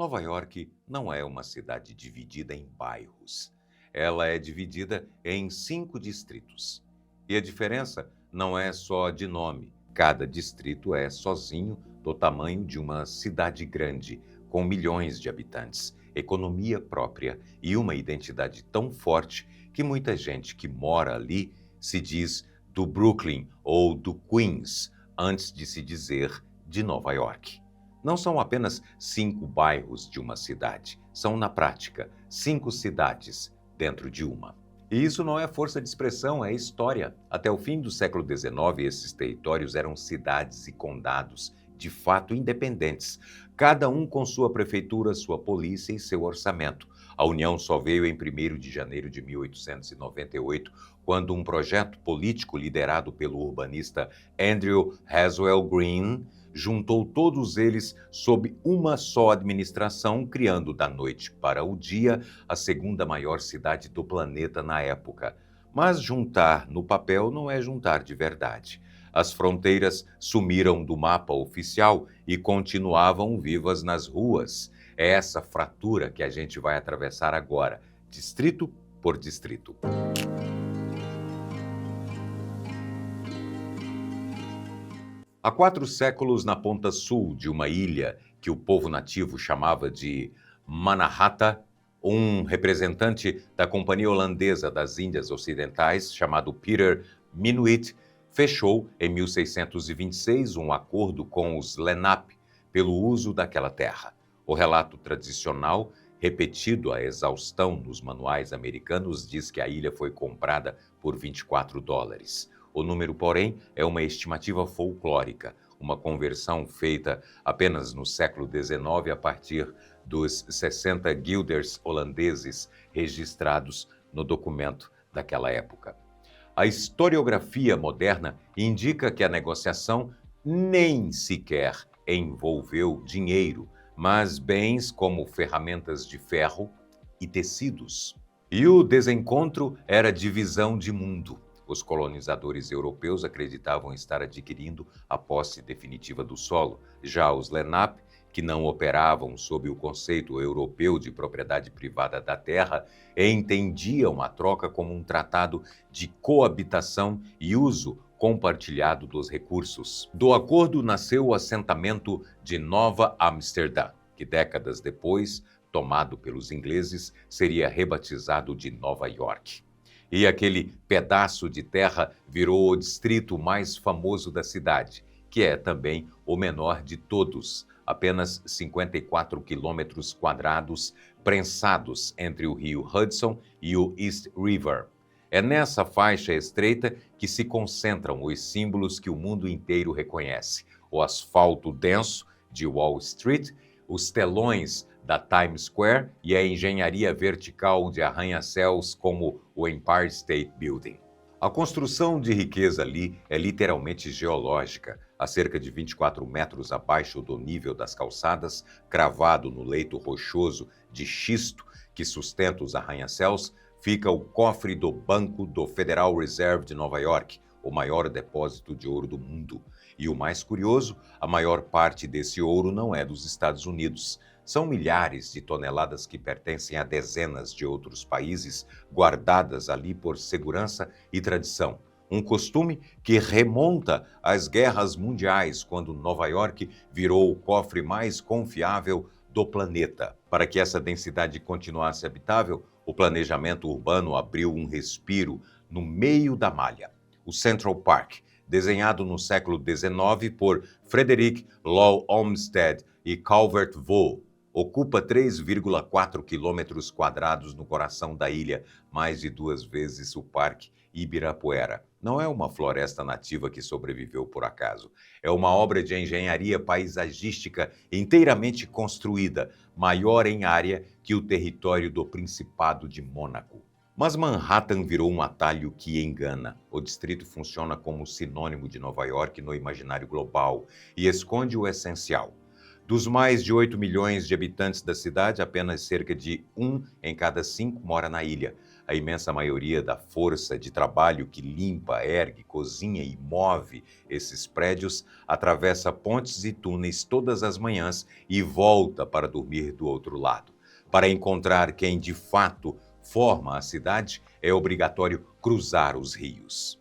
Nova York não é uma cidade dividida em bairros. Ela é dividida em 5 distritos. E a diferença não é só de nome. Cada distrito é sozinho do tamanho de uma cidade grande, com milhões de habitantes, economia própria e uma identidade tão forte que muita gente que mora ali se diz do Brooklyn ou do Queens, antes de se dizer de Nova York. Não são apenas 5 bairros de uma cidade, são, na prática, 5 cidades dentro de uma. E isso não é força de expressão, é história. Até o fim do século XIX, esses territórios eram cidades e condados, de fato independentes, cada um com sua prefeitura, sua polícia e seu orçamento. A União só veio em 1º de janeiro de 1898, quando um projeto político liderado pelo urbanista Andrew Haswell Green juntou todos eles sob uma só administração, criando da noite para o dia a segunda maior cidade do planeta na época. Mas juntar no papel não é juntar de verdade. As fronteiras sumiram do mapa oficial e continuavam vivas nas ruas. É essa fratura que a gente vai atravessar agora, distrito por distrito. Há 4 séculos, na ponta sul de uma ilha que o povo nativo chamava de Mannahatta, um representante da Companhia Holandesa das Índias Ocidentais, chamado Peter Minuit, fechou em 1626 um acordo com os Lenape pelo uso daquela terra. O relato tradicional, repetido à exaustão nos manuais americanos, diz que a ilha foi comprada por US$ 24. O número, porém, é uma estimativa folclórica, uma conversão feita apenas no século XIX a partir dos 60 guilders holandeses registrados no documento daquela época. A historiografia moderna indica que a negociação nem sequer envolveu dinheiro, mas bens como ferramentas de ferro e tecidos. E o desencontro era divisão de mundo. Os colonizadores europeus acreditavam estar adquirindo a posse definitiva do solo. Já os Lenape, que não operavam sob o conceito europeu de propriedade privada da terra, entendiam a troca como um tratado de coabitação e uso compartilhado dos recursos. Do acordo nasceu o assentamento de Nova Amsterdã, que décadas depois, tomado pelos ingleses, seria rebatizado de Nova York. E aquele pedaço de terra virou o distrito mais famoso da cidade, que é também o menor de todos, apenas 54 quilômetros quadrados prensados entre o rio Hudson e o East River. É nessa faixa estreita que se concentram os símbolos que o mundo inteiro reconhece: o asfalto denso de Wall Street, os telões da Times Square e a engenharia vertical de arranha-céus como o Empire State Building. A construção de riqueza ali é literalmente geológica. A cerca de 24 metros abaixo do nível das calçadas, cravado no leito rochoso de xisto que sustenta os arranha-céus, fica o cofre do Banco do Federal Reserve de Nova York, o maior depósito de ouro do mundo. E o mais curioso, a maior parte desse ouro não é dos Estados Unidos. São milhares de toneladas que pertencem a dezenas de outros países, guardadas ali por segurança e tradição. Um costume que remonta às guerras mundiais, quando Nova York virou o cofre mais confiável do planeta. Para que essa densidade continuasse habitável, o planejamento urbano abriu um respiro no meio da malha. O Central Park, desenhado no século XIX por Frederick Law Olmsted e Calvert Vaux, ocupa 3,4 quilômetros quadrados no coração da ilha, mais de 2 vezes o Parque Ibirapuera. Não é uma floresta nativa que sobreviveu por acaso. É uma obra de engenharia paisagística inteiramente construída, maior em área que o território do Principado de Mônaco. Mas Manhattan virou um atalho que engana. O distrito funciona como sinônimo de Nova York no imaginário global e esconde o essencial. Dos mais de 8 milhões de habitantes da cidade, apenas cerca de 1 em cada 5 mora na ilha. a imensa maioria da força de trabalho que limpa, ergue, cozinha e move esses prédios atravessa pontes e túneis todas as manhãs e volta para dormir do outro lado. Para encontrar quem de fato forma a cidade, é obrigatório cruzar os rios.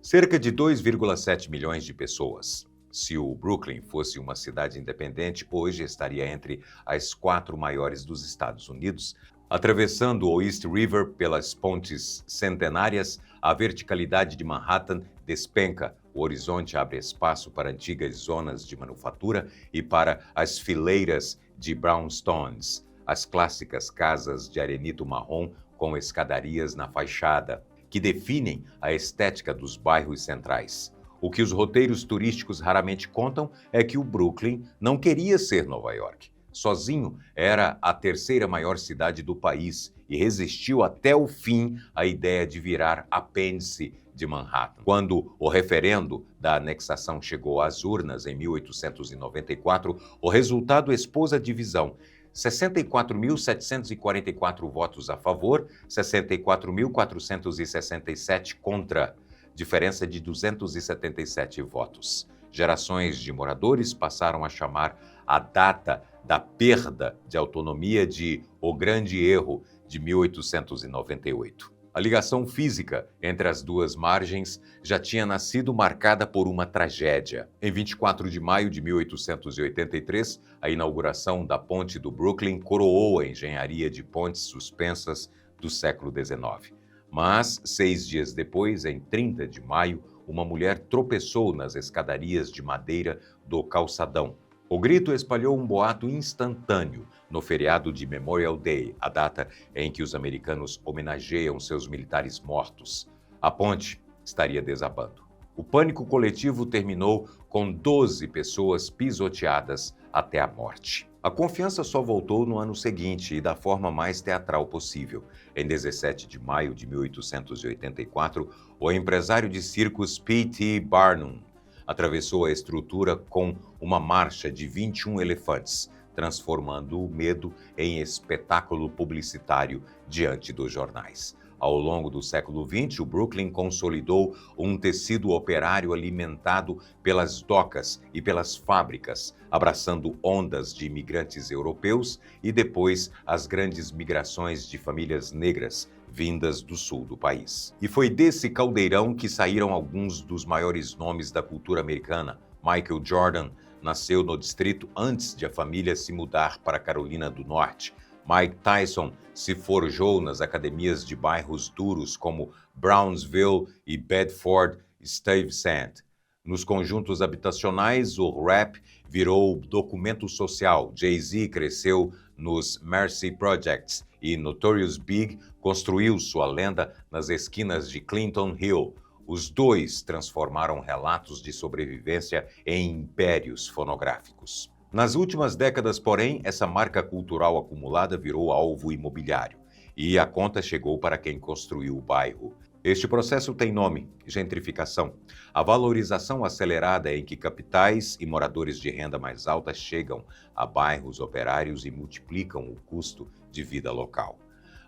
Cerca de 2,7 milhões de pessoas. Se o Brooklyn fosse uma cidade independente, hoje estaria entre as 4 maiores dos Estados Unidos. Atravessando o East River pelas pontes centenárias, a verticalidade de Manhattan despenca. O horizonte abre espaço para antigas zonas de manufatura e para as fileiras de brownstones, as clássicas casas de arenito marrom com escadarias na fachada, que definem a estética dos bairros centrais. O que os roteiros turísticos raramente contam é que o Brooklyn não queria ser Nova York. Sozinho, era a terceira maior cidade do país e resistiu até o fim à ideia de virar apêndice de Manhattan. Quando o referendo da anexação chegou às urnas em 1894, o resultado expôs a divisão. 64.744 votos a favor, 64.467 contra, diferença de 277 votos. Gerações de moradores passaram a chamar a data da perda de autonomia de O Grande Erro de 1898. A ligação física entre as duas margens já tinha nascido marcada por uma tragédia. Em 24 de maio de 1883, a inauguração da Ponte do Brooklyn coroou a engenharia de pontes suspensas do século XIX. Mas, 6 dias depois, em 30 de maio, uma mulher tropeçou nas escadarias de madeira do calçadão. O grito espalhou um boato instantâneo no feriado de Memorial Day, a data em que os americanos homenageiam seus militares mortos. A ponte estaria desabando. O pânico coletivo terminou com 12 pessoas pisoteadas até a morte. A confiança só voltou no ano seguinte e da forma mais teatral possível. Em 17 de maio de 1884, o empresário de circos P.T. Barnum atravessou a estrutura com uma marcha de 21 elefantes, transformando o medo em espetáculo publicitário diante dos jornais. Ao longo do século XX, o Brooklyn consolidou um tecido operário alimentado pelas docas e pelas fábricas, abraçando ondas de imigrantes europeus e depois as grandes migrações de famílias negras vindas do sul do país. E foi desse caldeirão que saíram alguns dos maiores nomes da cultura americana. Michael Jordan nasceu no distrito antes de a família se mudar para a Carolina do Norte. Mike Tyson se forjou nas academias de bairros duros como Brownsville e Bedford-Stuyvesant. Nos conjuntos habitacionais, o rap virou documento social. Jay-Z cresceu nos Mercy Projects e Notorious Big construiu sua lenda nas esquinas de Clinton Hill. Os dois transformaram relatos de sobrevivência em impérios fonográficos. Nas últimas décadas, porém, essa marca cultural acumulada virou alvo imobiliário e a conta chegou para quem construiu o bairro. Este processo tem nome: gentrificação. A valorização acelerada em que capitais e moradores de renda mais alta chegam a bairros operários e multiplicam o custo de vida local.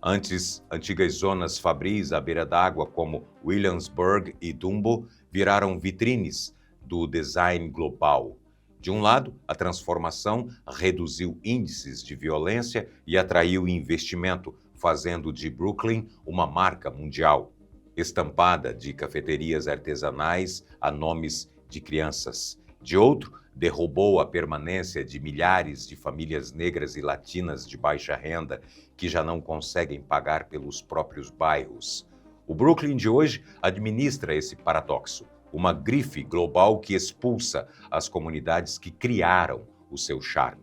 Antes, antigas zonas fabris à beira d'água como Williamsburg e Dumbo viraram vitrines do design global. De um lado, a transformação reduziu índices de violência e atraiu investimento, fazendo de Brooklyn uma marca mundial, estampada de cafeterias artesanais a nomes de crianças. De outro, derrubou a permanência de milhares de famílias negras e latinas de baixa renda que já não conseguem pagar pelos próprios bairros. O Brooklyn de hoje administra esse paradoxo, uma grife global que expulsa as comunidades que criaram o seu charme.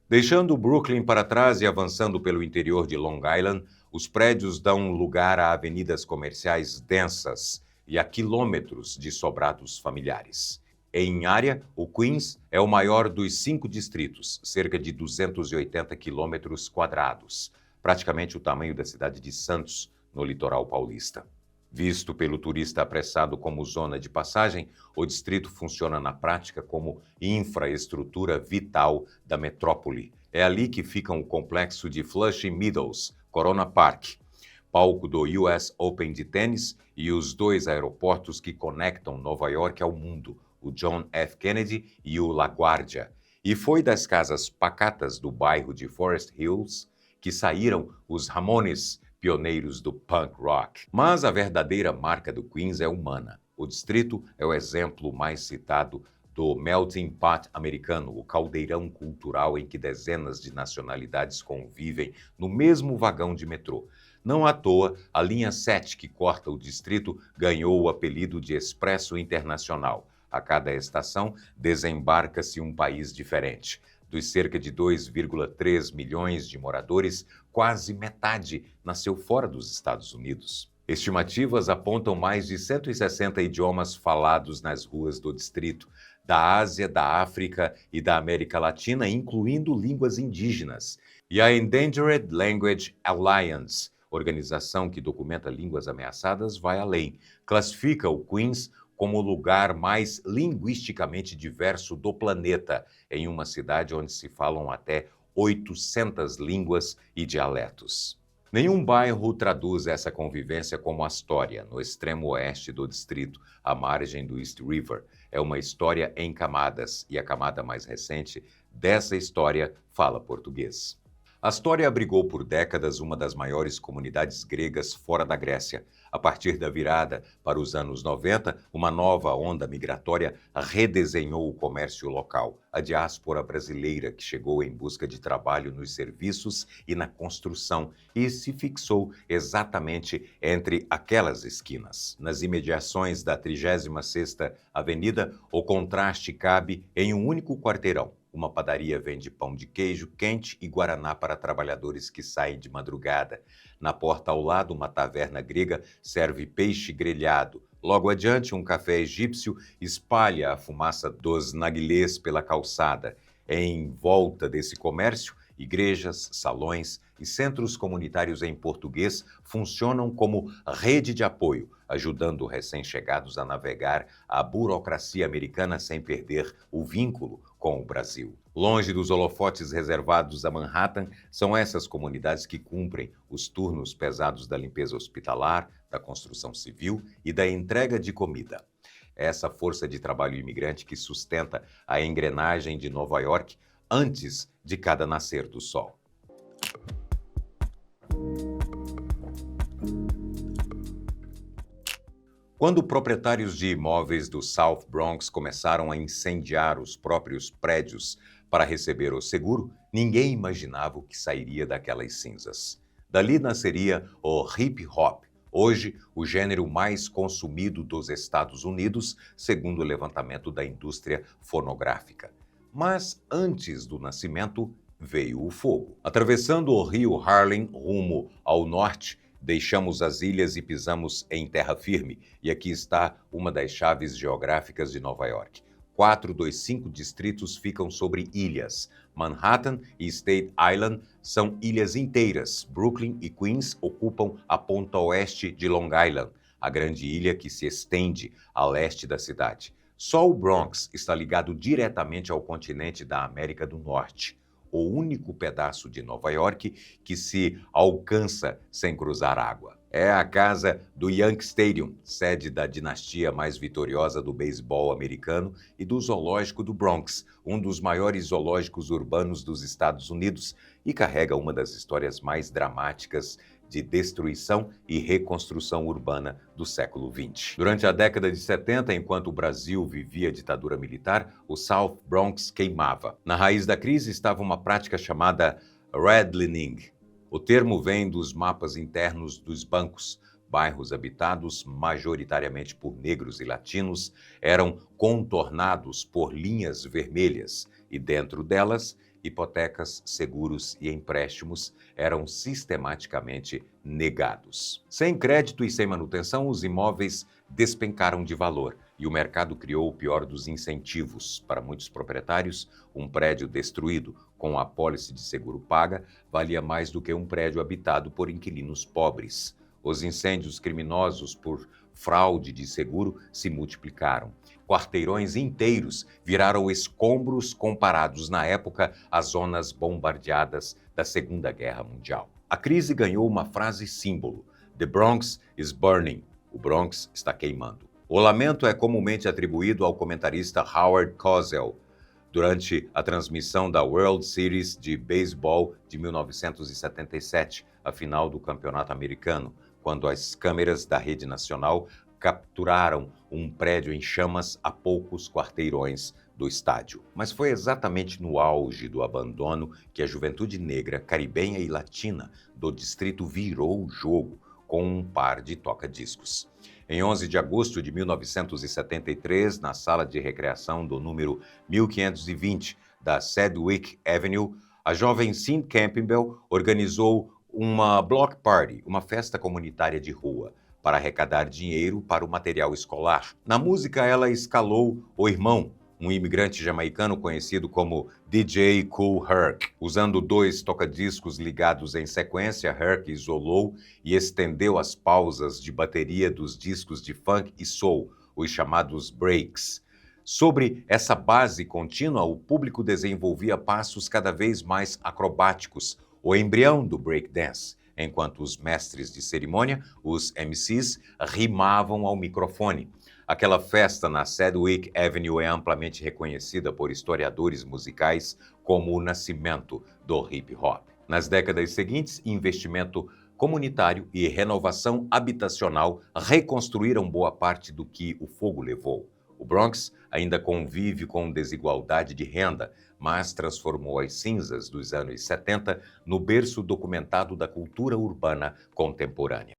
Deixando o Brooklyn para trás e avançando pelo interior de Long Island, os prédios dão lugar a avenidas comerciais densas e a quilômetros de sobrados familiares. Em área, o Queens é o maior dos 5 distritos, cerca de 280 quilômetros quadrados, praticamente o tamanho da cidade de Santos, no litoral paulista. Visto pelo turista apressado como zona de passagem, o distrito funciona na prática como infraestrutura vital da metrópole. É ali que ficam o complexo de Flushing Meadows, Corona Park, palco do US Open de tênis, e os dois aeroportos que conectam Nova York ao mundo, o John F. Kennedy e o LaGuardia. E foi das casas pacatas do bairro de Forest Hills que saíram os Ramones, pioneiros do punk rock. Mas a verdadeira marca do Queens é humana. O distrito é o exemplo mais citado do melting pot americano, o caldeirão cultural em que dezenas de nacionalidades convivem no mesmo vagão de metrô. Não à toa, a linha 7, que corta o distrito, ganhou o apelido de Expresso Internacional. A cada estação, desembarca-se um país diferente. Dos cerca de 2,3 milhões de moradores, quase metade nasceu fora dos Estados Unidos. Estimativas apontam mais de 160 idiomas falados nas ruas do distrito, da Ásia, da África e da América Latina, incluindo línguas indígenas. E a Endangered Language Alliance, organização que documenta línguas ameaçadas, vai além. Classifica o Queens como o lugar mais linguisticamente diverso do planeta, em uma cidade onde se falam até 800 línguas e dialetos. Nenhum bairro traduz essa convivência como Astoria, no extremo oeste do distrito, à margem do East River. É uma história em camadas, e a camada mais recente dessa história fala português. Astoria abrigou por décadas uma das maiores comunidades gregas fora da Grécia. A partir da virada para os anos 90, uma nova onda migratória redesenhou o comércio local. A diáspora brasileira, que chegou em busca de trabalho nos serviços e na construção e se fixou exatamente entre aquelas esquinas. Nas imediações da 36ª Avenida, o contraste cabe em um único quarteirão. Uma padaria vende pão de queijo quente e guaraná para trabalhadores que saem de madrugada. Na porta ao lado, uma taverna grega serve peixe grelhado. Logo adiante, um café egípcio espalha a fumaça dos narguilés pela calçada. Em volta desse comércio, igrejas, salões e centros comunitários em português funcionam como rede de apoio, ajudando recém-chegados a navegar a burocracia americana sem perder o vínculo com o Brasil. Longe dos holofotes reservados a Manhattan, são essas comunidades que cumprem os turnos pesados da limpeza hospitalar, da construção civil e da entrega de comida. É essa força de trabalho imigrante que sustenta a engrenagem de Nova York antes de cada nascer do sol. Quando proprietários de imóveis do South Bronx começaram a incendiar os próprios prédios para receber o seguro, ninguém imaginava o que sairia daquelas cinzas. Dali nasceria o hip hop, hoje o gênero mais consumido dos Estados Unidos, segundo o levantamento da indústria fonográfica. Mas antes do nascimento, veio o fogo. Atravessando o rio Harlem rumo ao norte, deixamos as ilhas e pisamos em terra firme, e aqui está uma das chaves geográficas de Nova York. 4 dos 5 distritos ficam sobre ilhas. Manhattan e Staten Island são ilhas inteiras. Brooklyn e Queens ocupam a ponta oeste de Long Island, a grande ilha que se estende a leste da cidade. Só o Bronx está ligado diretamente ao continente da América do Norte, o único pedaço de Nova York que se alcança sem cruzar água. É a casa do Yankee Stadium, sede da dinastia mais vitoriosa do beisebol americano e do Zoológico do Bronx, um dos maiores zoológicos urbanos dos Estados Unidos, e carrega uma das histórias mais dramáticas de destruição e reconstrução urbana do século XX. Durante a década de 70, enquanto o Brasil vivia a ditadura militar, o South Bronx queimava. Na raiz da crise estava uma prática chamada redlining. O termo vem dos mapas internos dos bancos. Bairros habitados majoritariamente por negros e latinos eram contornados por linhas vermelhas e dentro delas hipotecas, seguros e empréstimos eram sistematicamente negados. Sem crédito e sem manutenção, os imóveis despencaram de valor e o mercado criou o pior dos incentivos. Para muitos proprietários, um prédio destruído com a apólice de seguro paga valia mais do que um prédio habitado por inquilinos pobres. Os incêndios criminosos por fraude de seguro se multiplicaram. Quarteirões inteiros viraram escombros comparados na época às zonas bombardeadas da Segunda Guerra Mundial. A crise ganhou uma frase símbolo: "The Bronx is burning." O Bronx está queimando. O lamento é comumente atribuído ao comentarista Howard Cosell durante a transmissão da World Series de Beisebol de 1977, a final do Campeonato Americano, quando as câmeras da rede nacional capturaram um prédio em chamas a poucos quarteirões do estádio. Mas foi exatamente no auge do abandono que a juventude negra, caribenha e latina do distrito virou o jogo com um par de toca-discos. Em 11 de agosto de 1973, na sala de recreação do número 1520 da Sedgwick Avenue, a jovem Cindy Campbell organizou uma block party, uma festa comunitária de rua, para arrecadar dinheiro para o material escolar. Na música, ela escalou o irmão, um imigrante jamaicano conhecido como DJ Kool Herc. Usando 2 toca-discos ligados em sequência, Herc isolou e estendeu as pausas de bateria dos discos de funk e soul, os chamados breaks. Sobre essa base contínua, o público desenvolvia passos cada vez mais acrobáticos, o embrião do breakdance, enquanto os mestres de cerimônia, os MCs, rimavam ao microfone. Aquela festa na Sedgwick Avenue é amplamente reconhecida por historiadores musicais como o nascimento do hip-hop. Nas décadas seguintes, investimento comunitário e renovação habitacional reconstruíram boa parte do que o fogo levou. O Bronx ainda convive com desigualdade de renda, mas transformou as cinzas dos anos 70 no berço documentado da cultura urbana contemporânea.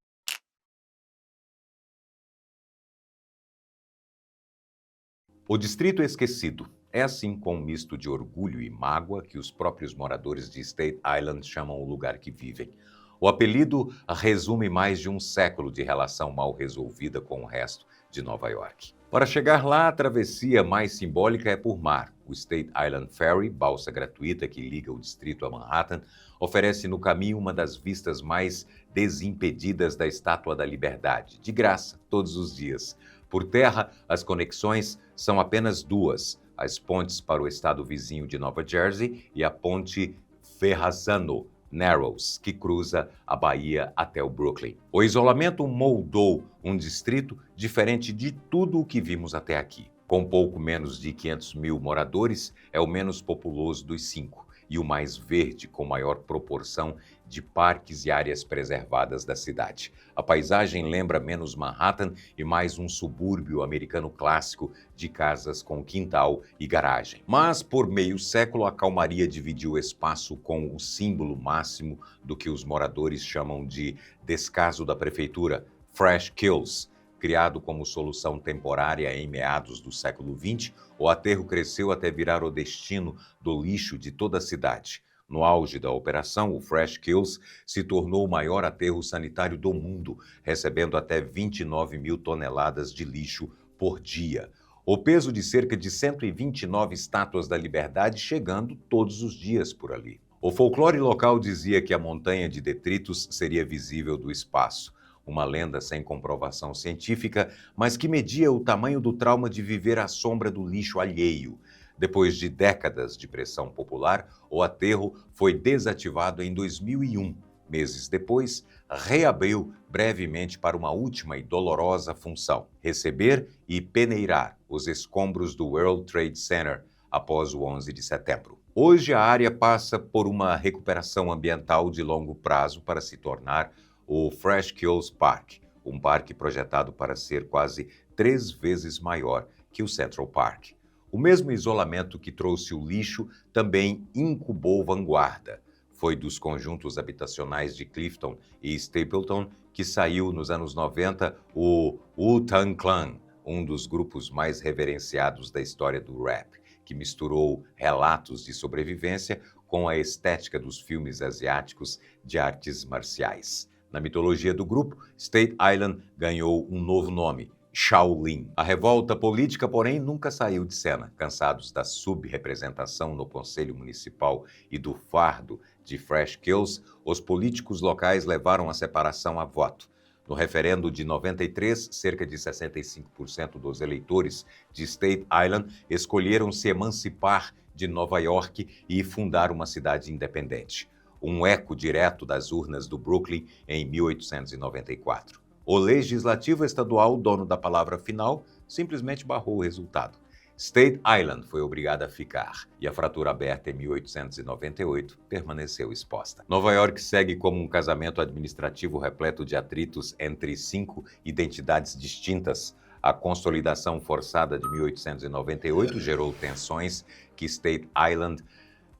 O Distrito Esquecido é assim com um misto de orgulho e mágoa que os próprios moradores de Staten Island chamam o lugar que vivem. O apelido resume mais de um século de relação mal resolvida com o resto de Nova York. Para chegar lá, a travessia mais simbólica é por mar. O Staten Island Ferry, balsa gratuita que liga o distrito a Manhattan, oferece no caminho uma das vistas mais desimpedidas da Estátua da Liberdade, de graça, todos os dias. Por terra, as conexões são apenas 2, as pontes para o estado vizinho de Nova Jersey e a ponte Verrazano Narrows, que cruza a Bahia até o Brooklyn. O isolamento moldou um distrito diferente de tudo o que vimos até aqui. Com pouco menos de 500 mil moradores, é o menos populoso dos 5 e o mais verde, com maior proporção de parques e áreas preservadas da cidade. A paisagem lembra menos Manhattan e mais um subúrbio americano clássico de casas com quintal e garagem. Mas, por meio século, a calmaria dividiu o espaço com o símbolo máximo do que os moradores chamam de descaso da prefeitura, Fresh Kills. Criado como solução temporária em meados do século XX, o aterro cresceu até virar o destino do lixo de toda a cidade. No auge da operação, o Fresh Kills se tornou o maior aterro sanitário do mundo, recebendo até 29 mil toneladas de lixo por dia. O peso de cerca de 129 estátuas da Liberdade chegando todos os dias por ali. O folclore local dizia que a montanha de detritos seria visível do espaço. Uma lenda sem comprovação científica, mas que media o tamanho do trauma de viver à sombra do lixo alheio. Depois de décadas de pressão popular, o aterro foi desativado em 2001. Meses depois, reabriu brevemente para uma última e dolorosa função: receber e peneirar os escombros do World Trade Center após o 11 de setembro. Hoje, a área passa por uma recuperação ambiental de longo prazo para se tornar o Fresh Kills Park, um parque projetado para ser quase 3 vezes maior que o Central Park. O mesmo isolamento que trouxe o lixo também incubou vanguarda. Foi dos conjuntos habitacionais de Clifton e Stapleton que saiu nos anos 90 o Wu-Tang Clan, um dos grupos mais reverenciados da história do rap, que misturou relatos de sobrevivência com a estética dos filmes asiáticos de artes marciais. Na mitologia do grupo, Staten Island ganhou um novo nome, Shaolin. A revolta política, porém, nunca saiu de cena. Cansados da subrepresentação no Conselho Municipal e do fardo de Fresh Kills, os políticos locais levaram a separação a voto. No referendo de 93, cerca de 65% dos eleitores de Staten Island escolheram se emancipar de Nova York e fundar uma cidade independente, um eco direto das urnas do Brooklyn em 1894. O Legislativo Estadual, dono da palavra final, simplesmente barrou o resultado. Staten Island foi obrigada a ficar, e a fratura aberta em 1898 permaneceu exposta. Nova York segue como um casamento administrativo repleto de atritos entre 5 identidades distintas. A consolidação forçada de 1898 gerou tensões que Staten Island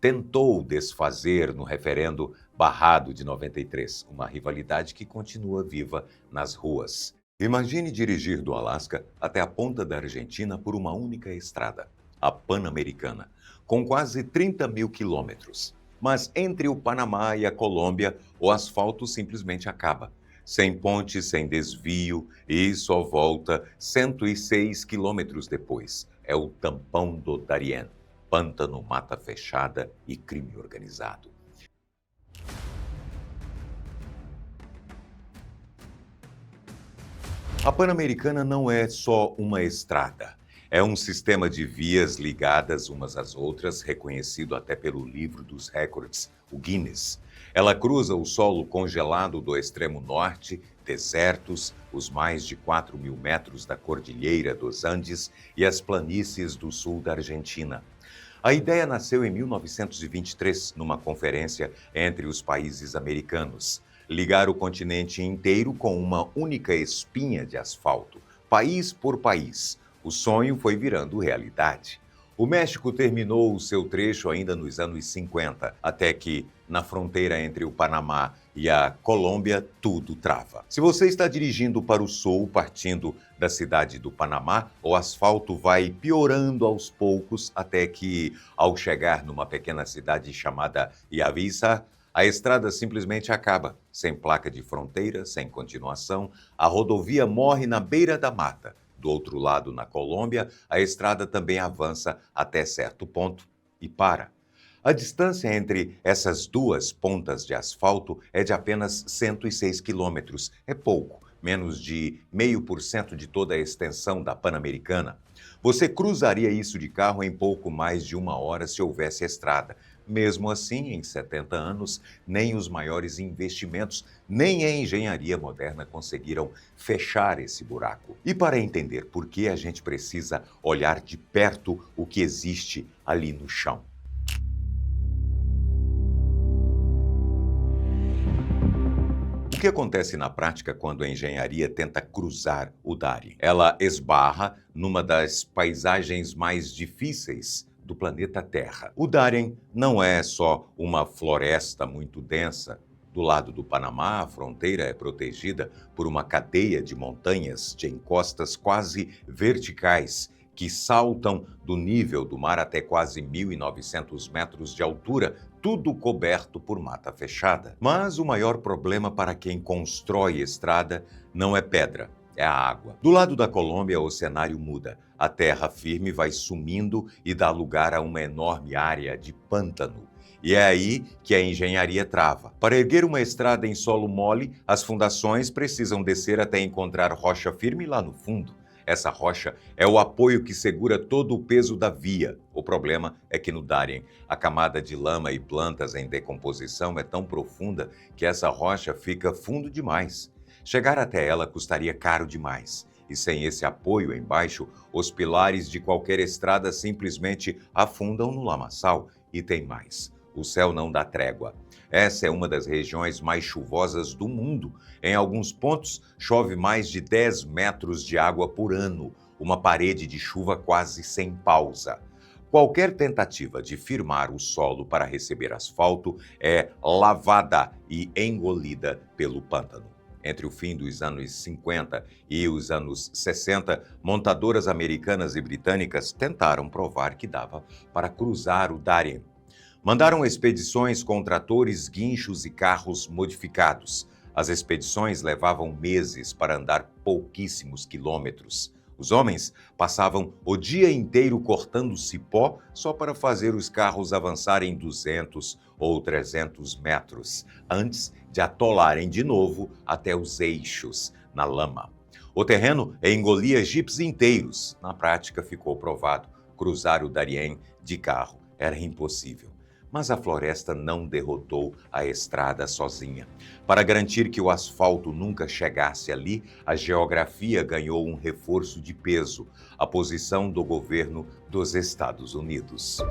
tentou desfazer no referendo barrado de 93, uma rivalidade que continua viva nas ruas. Imagine dirigir do Alasca até a ponta da Argentina por uma única estrada, a Pan-Americana, com quase 30 mil quilômetros. Mas entre o Panamá e a Colômbia, o asfalto simplesmente acaba. Sem ponte, sem desvio, e só volta 106 quilômetros depois. É o tampão do Darién, pântano, mata fechada e crime organizado. A Pan-Americana não é só uma estrada. É um sistema de vias ligadas umas às outras, reconhecido até pelo livro dos recordes, o Guinness. Ela cruza o solo congelado do extremo norte, desertos, os mais de 4 mil metros da Cordilheira dos Andes e as planícies do sul da Argentina. A ideia nasceu em 1923, numa conferência entre os países americanos. Ligar o continente inteiro com uma única espinha de asfalto, país por país. O sonho foi virando realidade. O México terminou o seu trecho ainda nos anos 50, até que, na fronteira entre o Panamá e a Colômbia, tudo trava. Se você está dirigindo para o sul, partindo da cidade do Panamá, o asfalto vai piorando aos poucos, até que, ao chegar numa pequena cidade chamada Yavisa, a estrada simplesmente acaba, sem placa de fronteira, sem continuação, a rodovia morre na beira da mata. Do outro lado, na Colômbia, a estrada também avança até certo ponto e para. A distância entre essas duas pontas de asfalto é de apenas 106 quilômetros. É pouco, menos de 0,5% de toda a extensão da Pan-Americana. Você cruzaria isso de carro em pouco mais de 1 hora se houvesse estrada. Mesmo assim, em 70 anos, nem os maiores investimentos, nem a engenharia moderna conseguiram fechar esse buraco. E para entender por que a gente precisa olhar de perto o que existe ali no chão. O que acontece na prática quando a engenharia tenta cruzar o Darién? Ela esbarra numa das paisagens mais difíceis do planeta Terra. O Darién não é só uma floresta muito densa. Do lado do Panamá, a fronteira é protegida por uma cadeia de montanhas de encostas quase verticais que saltam do nível do mar até quase 1.900 metros de altura, tudo coberto por mata fechada. Mas o maior problema para quem constrói estrada não é pedra, é a água. Do lado da Colômbia, o cenário muda. A terra firme vai sumindo e dá lugar a uma enorme área de pântano. E é aí que a engenharia trava. Para erguer uma estrada em solo mole, as fundações precisam descer até encontrar rocha firme lá no fundo. Essa rocha é o apoio que segura todo o peso da via. O problema é que no Darién, a camada de lama e plantas em decomposição é tão profunda que essa rocha fica fundo demais. Chegar até ela custaria caro demais. E sem esse apoio embaixo, os pilares de qualquer estrada simplesmente afundam no lamaçal. E tem mais. O céu não dá trégua. Essa é uma das regiões mais chuvosas do mundo. Em alguns pontos, chove mais de 10 metros de água por ano, uma parede de chuva quase sem pausa. Qualquer tentativa de firmar o solo para receber asfalto é lavada e engolida pelo pântano. Entre o fim dos anos 50 e os anos 60, montadoras americanas e britânicas tentaram provar que dava para cruzar o Darién. Mandaram expedições com tratores, guinchos e carros modificados. As expedições levavam meses para andar pouquíssimos quilômetros. Os homens passavam o dia inteiro cortando cipó só para fazer os carros avançarem 200 ou 300 metros, antes de atolarem de novo até os eixos, na lama. O terreno engolia jipes inteiros. Na prática, ficou provado, cruzar o Darién de carro era impossível. Mas a floresta não derrotou a estrada sozinha. Para garantir que o asfalto nunca chegasse ali, a geografia ganhou um reforço de peso: a posição do governo dos Estados Unidos.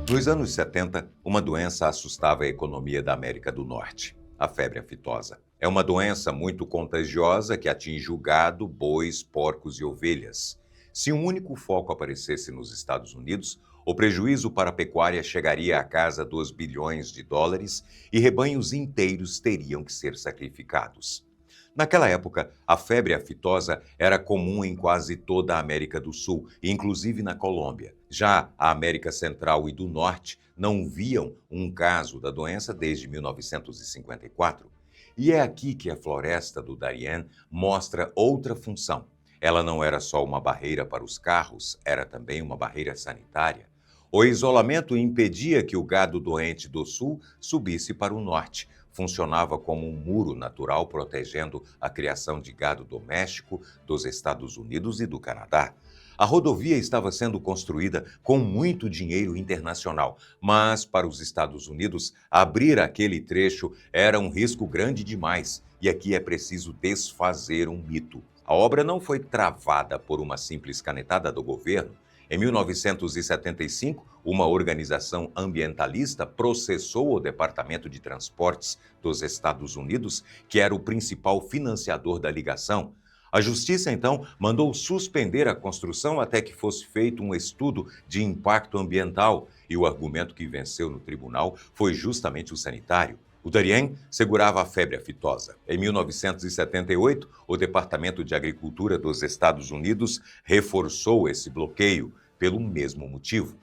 Nos anos 70, uma doença assustava a economia da América do Norte: a febre aftosa. É uma doença muito contagiosa que atinge o gado, bois, porcos e ovelhas. Se um único foco aparecesse nos Estados Unidos, o prejuízo para a pecuária chegaria à casa dos bilhões de dólares e rebanhos inteiros teriam que ser sacrificados. Naquela época, a febre aftosa era comum em quase toda a América do Sul, inclusive na Colômbia. Já a América Central e do Norte não viam um caso da doença desde 1954. E é aqui que a floresta do Darién mostra outra função. Ela não era só uma barreira para os carros, era também uma barreira sanitária. O isolamento impedia que o gado doente do sul subisse para o norte. Funcionava como um muro natural protegendo a criação de gado doméstico dos Estados Unidos e do Canadá. A rodovia estava sendo construída com muito dinheiro internacional, mas para os Estados Unidos, abrir aquele trecho era um risco grande demais. E aqui é preciso desfazer um mito. A obra não foi travada por uma simples canetada do governo. Em 1975, uma organização ambientalista processou o Departamento de Transportes dos Estados Unidos, que era o principal financiador da ligação. A justiça, então, mandou suspender a construção até que fosse feito um estudo de impacto ambiental, e o argumento que venceu no tribunal foi justamente o sanitário. O Darién segurava a febre aftosa. Em 1978, o Departamento de Agricultura dos Estados Unidos reforçou esse bloqueio pelo mesmo motivo.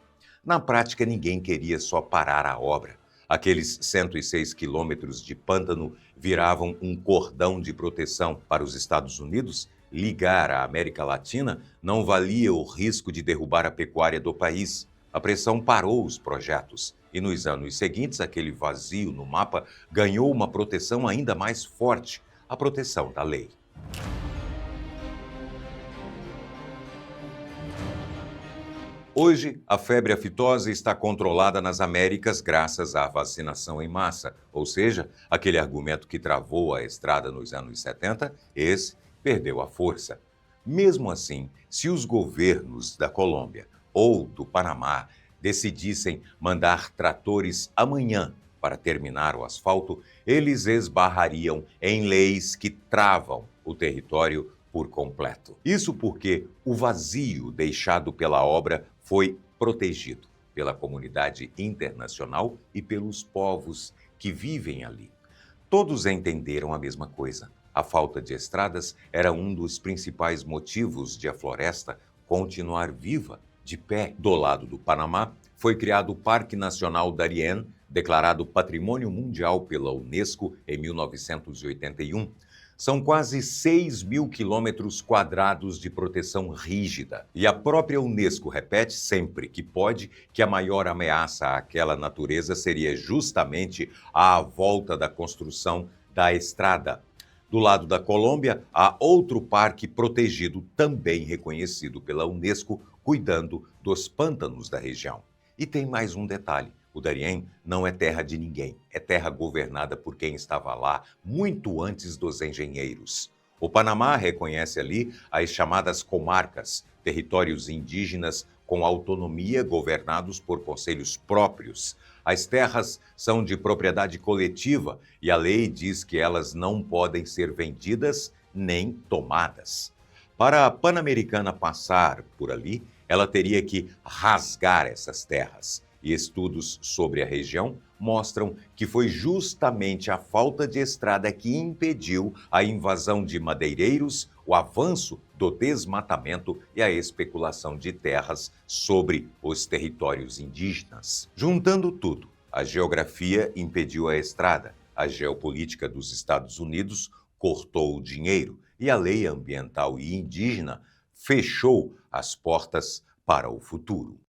Na prática, ninguém queria só parar a obra. Aqueles 106 quilômetros de pântano viravam um cordão de proteção para os Estados Unidos. Ligar a América Latina não valia o risco de derrubar a pecuária do país. A pressão parou os projetos. E nos anos seguintes, aquele vazio no mapa ganhou uma proteção ainda mais forte: a proteção da lei. Hoje, a febre aftosa está controlada nas Américas graças à vacinação em massa, ou seja, aquele argumento que travou a estrada nos anos 70, esse perdeu a força. Mesmo assim, se os governos da Colômbia ou do Panamá decidissem mandar tratores amanhã para terminar o asfalto, eles esbarrariam em leis que travam o território por completo. Isso porque o vazio deixado pela obra foi protegido pela comunidade internacional e pelos povos que vivem ali. Todos entenderam a mesma coisa. A falta de estradas era um dos principais motivos de a floresta continuar viva, de pé. Do lado do Panamá, foi criado o Parque Nacional Darién, declarado Patrimônio Mundial pela Unesco em 1981. São quase 6.000 quilômetros quadrados de proteção rígida. E a própria Unesco repete sempre que pode que a maior ameaça àquela natureza seria justamente a volta da construção da estrada. Do lado da Colômbia, há outro parque protegido, também reconhecido pela Unesco, cuidando dos pântanos da região. E tem mais um detalhe: o Darién não é terra de ninguém, é terra governada por quem estava lá muito antes dos engenheiros. O Panamá reconhece ali as chamadas comarcas, territórios indígenas com autonomia governados por conselhos próprios. As terras são de propriedade coletiva e a lei diz que elas não podem ser vendidas nem tomadas. Para a Pan-Americana passar por ali, ela teria que rasgar essas terras. E estudos sobre a região mostram que foi justamente a falta de estrada que impediu a invasão de madeireiros, o avanço do desmatamento e a especulação de terras sobre os territórios indígenas. Juntando tudo, a geografia impediu a estrada, A geopolítica dos Estados Unidos cortou o dinheiro e a lei ambiental e indígena fechou as portas para o futuro.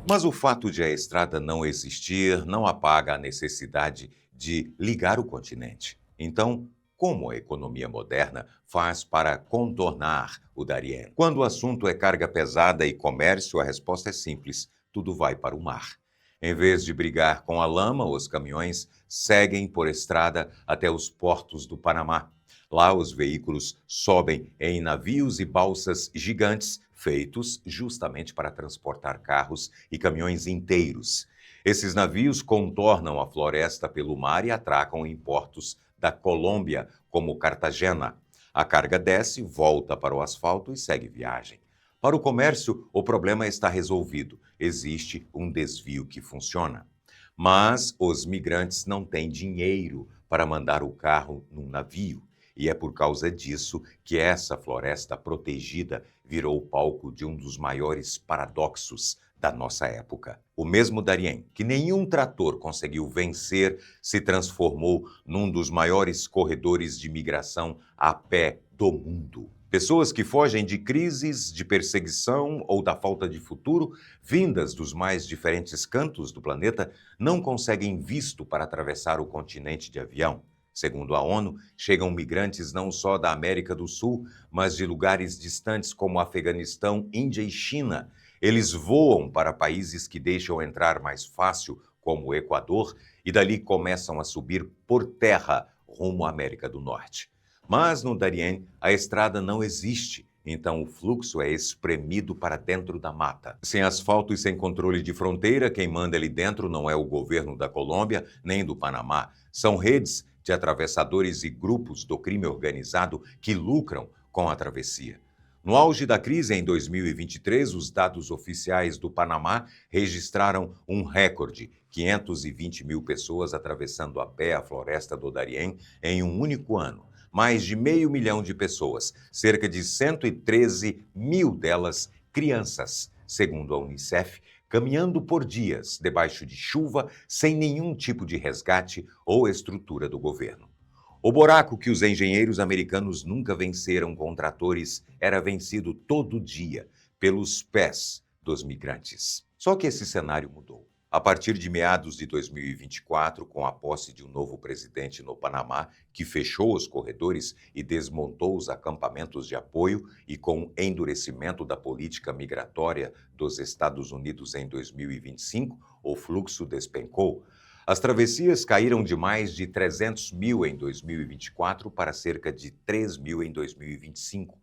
Mas o fato de a estrada não existir não apaga a necessidade de ligar o continente. Então, como a economia moderna faz para contornar o Darién? Quando o assunto é carga pesada e comércio, a resposta é simples: tudo vai para o mar. Em vez de brigar com a lama, os caminhões seguem por estrada até os portos do Panamá. Lá, os veículos sobem em navios e balsas gigantes feitos justamente para transportar carros e caminhões inteiros. Esses navios contornam a floresta pelo mar e atracam em portos da Colômbia, como Cartagena. A carga desce, volta para o asfalto e segue viagem. Para o comércio, o problema está resolvido. Existe um desvio que funciona. Mas os migrantes não têm dinheiro para mandar o carro num navio. E é por causa disso que essa floresta protegida virou palco de um dos maiores paradoxos da nossa época. O mesmo Darién, que nenhum trator conseguiu vencer, se transformou num dos maiores corredores de migração a pé do mundo. Pessoas que fogem de crises, de perseguição ou da falta de futuro, vindas dos mais diferentes cantos do planeta, não conseguem visto para atravessar o continente de avião. Segundo a ONU, chegam migrantes não só da América do Sul, mas de lugares distantes como Afeganistão, Índia e China. Eles voam para países que deixam entrar mais fácil, como o Equador, e dali começam a subir por terra rumo à América do Norte. Mas no Darién, a estrada não existe, então o fluxo é espremido para dentro da mata. Sem asfalto e sem controle de fronteira, quem manda ali dentro não é o governo da Colômbia nem do Panamá. São redes de atravessadores e grupos do crime organizado que lucram com a travessia. No auge da crise, em 2023, os dados oficiais do Panamá registraram um recorde: 520 mil pessoas atravessando a pé a floresta do Darién em um único ano. Mais de 500 mil de pessoas, cerca de 113 mil delas crianças, segundo a Unicef, caminhando por dias debaixo de chuva, sem nenhum tipo de resgate ou estrutura do governo. O buraco que os engenheiros americanos nunca venceram com tratores era vencido todo dia pelos pés dos migrantes. Só que esse cenário mudou. A partir de meados de 2024, com a posse de um novo presidente no Panamá, que fechou os corredores e desmontou os acampamentos de apoio, e com o endurecimento da política migratória dos Estados Unidos em 2025, o fluxo despencou. As travessias caíram de mais de 300 mil em 2024 para cerca de 3 mil em 2025.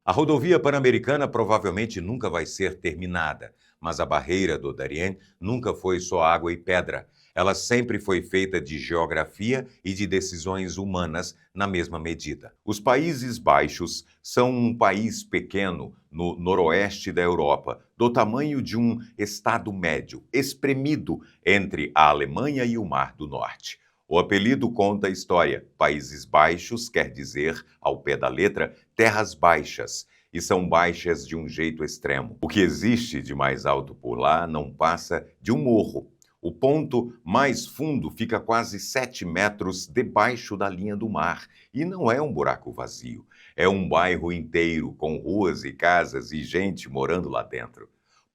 A rodovia pan-americana provavelmente nunca vai ser terminada, mas a barreira do Darién nunca foi só água e pedra. Ela sempre foi feita de geografia e de decisões humanas na mesma medida. Os Países Baixos são um país pequeno no noroeste da Europa, do tamanho de um estado médio, espremido entre a Alemanha e o Mar do Norte. O apelido conta a história. Países Baixos quer dizer, ao pé da letra, terras baixas, e são baixas de um jeito extremo. O que existe de mais alto por lá não passa de um morro. O ponto mais fundo fica quase 7 metros debaixo da linha do mar, e não é um buraco vazio. É um bairro inteiro, com ruas e casas e gente morando lá dentro.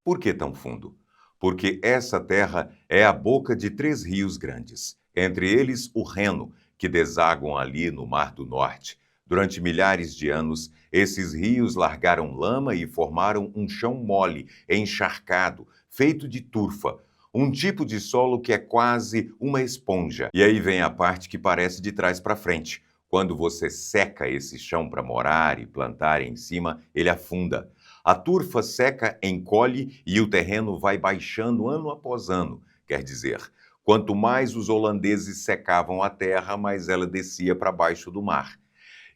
Por que tão fundo? Porque essa terra é a boca de 3 rios grandes. Entre eles, o Reno, que desaguam ali no Mar do Norte. Durante milhares de anos, esses rios largaram lama e formaram um chão mole, encharcado, feito de turfa, um tipo de solo que é quase uma esponja. E aí vem a parte que parece de trás para frente. Quando você seca esse chão para morar e plantar em cima, ele afunda. A turfa seca, encolhe e o terreno vai baixando ano após ano. Quer dizer, quanto mais os holandeses secavam a terra, mais ela descia para baixo do mar.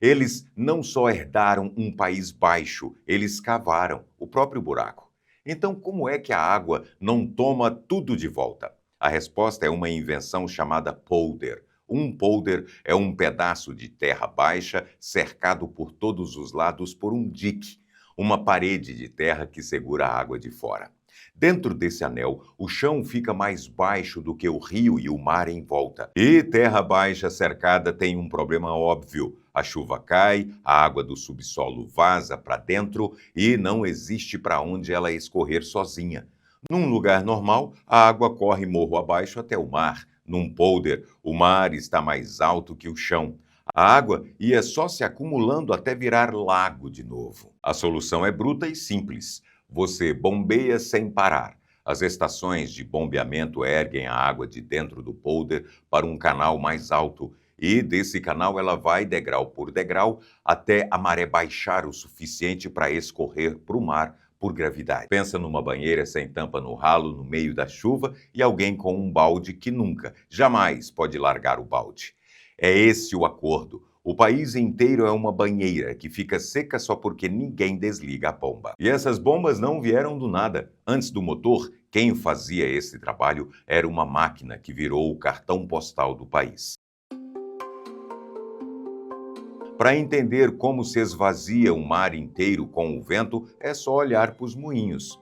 Eles não só herdaram um país baixo, eles cavaram o próprio buraco. Então, como é que a água não toma tudo de volta? A resposta é uma invenção chamada polder. Um polder é um pedaço de terra baixa cercado por todos os lados por um dique, uma parede de terra que segura a água de fora. Dentro desse anel, o chão fica mais baixo do que o rio e o mar em volta. E terra baixa cercada tem um problema óbvio. A chuva cai, a água do subsolo vaza para dentro e não existe para onde ela escorrer sozinha. Num lugar normal, a água corre morro abaixo até o mar. Num polder, o mar está mais alto que o chão. A água ia só se acumulando até virar lago de novo. A solução é bruta e simples. Você bombeia sem parar. As estações de bombeamento erguem a água de dentro do polder para um canal mais alto. E desse canal ela vai degrau por degrau até a maré baixar o suficiente para escorrer para o mar por gravidade. Pensa numa banheira sem tampa no ralo no meio da chuva e alguém com um balde que nunca, jamais pode largar o balde. É esse o acordo. O país inteiro é uma banheira que fica seca só porque ninguém desliga a bomba. E essas bombas não vieram do nada. Antes do motor, quem fazia esse trabalho era uma máquina que virou o cartão postal do país. Para entender como se esvazia um mar inteiro com o vento, é só olhar para os moinhos.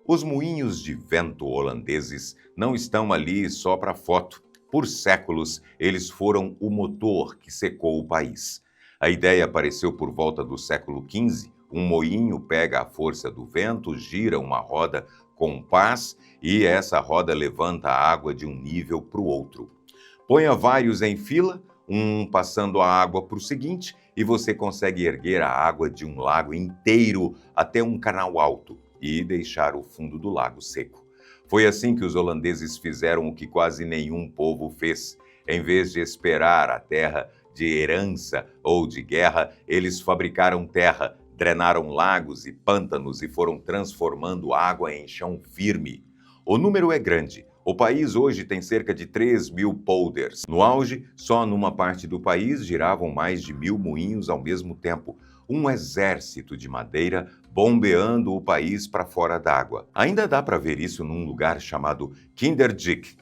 Os moinhos de vento holandeses não estão ali só para foto. Por séculos, eles foram o motor que secou o país. A ideia apareceu por volta do século XV. Um moinho pega a força do vento, gira uma roda com pás e essa roda levanta a água de um nível para o outro. Ponha vários em fila, um passando a água para o seguinte, e você consegue erguer a água de um lago inteiro até um canal alto e deixar o fundo do lago seco. Foi assim que os holandeses fizeram o que quase nenhum povo fez. Em vez de esperar a terra de herança ou de guerra, eles fabricaram terra, drenaram lagos e pântanos e foram transformando água em chão firme. O número é grande. O país hoje tem cerca de 3.000 polders. No auge, só numa parte do país giravam mais de 1.000 moinhos ao mesmo tempo. Um exército de madeira bombeando o país para fora d'água. Ainda dá para ver isso num lugar chamado Kinderdijk,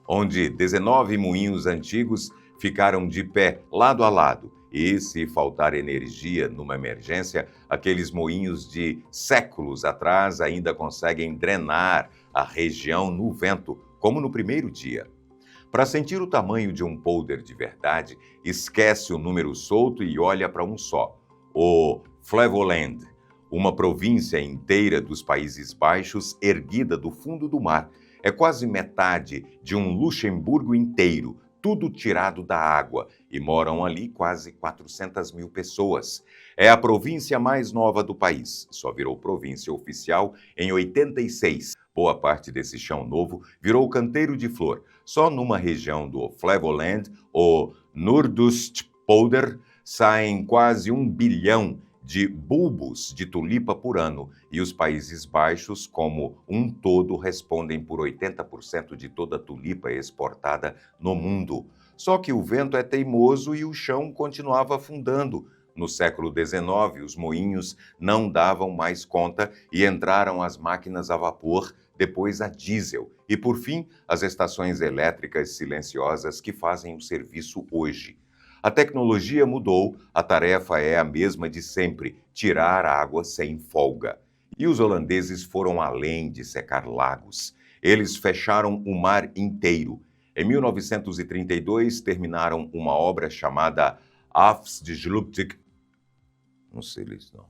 onde 19 moinhos antigos ficaram de pé, lado a lado. E, se faltar energia numa emergência, aqueles moinhos de séculos atrás ainda conseguem drenar a região no vento, como no primeiro dia. Para sentir o tamanho de um polder de verdade, esquece o número solto e olha para um só, o Flevoland, uma província inteira dos Países Baixos erguida do fundo do mar. É quase metade de um Luxemburgo inteiro, tudo tirado da água, e moram ali quase 400.000 pessoas. É a província mais nova do país, só virou província oficial em 86. Boa parte desse chão novo virou canteiro de flor. Só numa região do Flevoland, o Noordoostpolder, saem quase 1 bilhão de bulbos de tulipa por ano, e os Países Baixos, como um todo, respondem por 80% de toda a tulipa exportada no mundo. Só que o vento é teimoso e o chão continuava afundando. No século XIX, os moinhos não davam mais conta e entraram as máquinas a vapor, depois a diesel e, por fim, as estações elétricas silenciosas que fazem o serviço hoje. A tecnologia mudou, a tarefa é a mesma de sempre, tirar água sem folga. E os holandeses foram além de secar lagos. Eles fecharam o mar inteiro. Em 1932, terminaram uma obra chamada Afsluitdijk. Não sei ler isso não.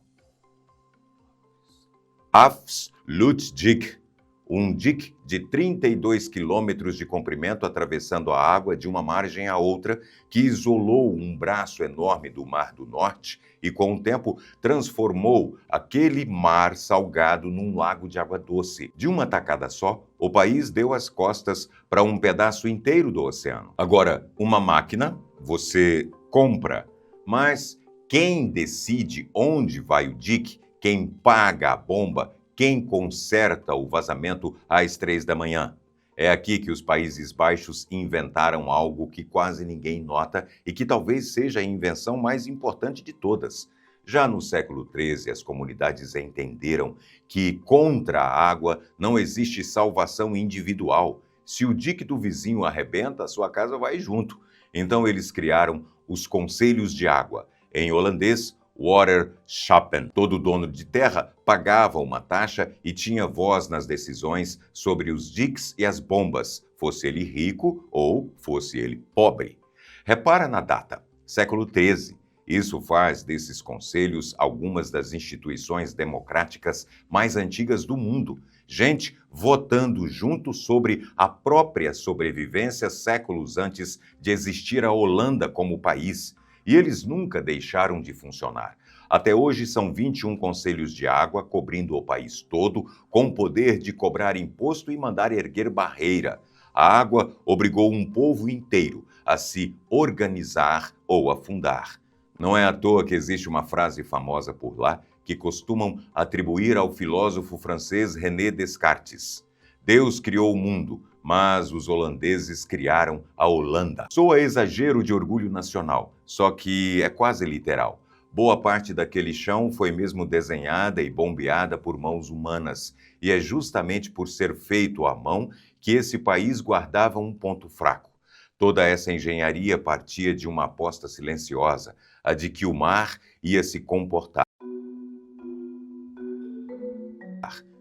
Afsluitdijk, um dique de 32 quilômetros de comprimento atravessando a água de uma margem à outra, que isolou um braço enorme do Mar do Norte e, com o tempo, transformou aquele mar salgado num lago de água doce. De uma tacada só, o país deu as costas para um pedaço inteiro do oceano. Agora, uma máquina você compra, mas quem decide onde vai o dique, quem paga a bomba, quem conserta o vazamento às 3 da manhã? É aqui que os Países Baixos inventaram algo que quase ninguém nota e que talvez seja a invenção mais importante de todas. Já no século XIII, as comunidades entenderam que contra a água não existe salvação individual. Se o dique do vizinho arrebenta, a sua casa vai junto. Então eles criaram os Conselhos de Água. Em holandês, Waterschappen. Todo dono de terra pagava uma taxa e tinha voz nas decisões sobre os diques e as bombas, fosse ele rico ou fosse ele pobre. Repara na data, século XIII. Isso faz desses conselhos algumas das instituições democráticas mais antigas do mundo. Gente votando junto sobre a própria sobrevivência séculos antes de existir a Holanda como país. E eles nunca deixaram de funcionar. Até hoje são 21 conselhos de água cobrindo o país todo, com o poder de cobrar imposto e mandar erguer barreira. A água obrigou um povo inteiro a se organizar ou afundar. Não é à toa que existe uma frase famosa por lá que costumam atribuir ao filósofo francês René Descartes: Deus criou o mundo, mas os holandeses criaram a Holanda. Soa exagero de orgulho nacional, só que é quase literal. Boa parte daquele chão foi mesmo desenhada e bombeada por mãos humanas, e é justamente por ser feito à mão que esse país guardava um ponto fraco. Toda essa engenharia partia de uma aposta silenciosa, a de que o mar ia se comportar.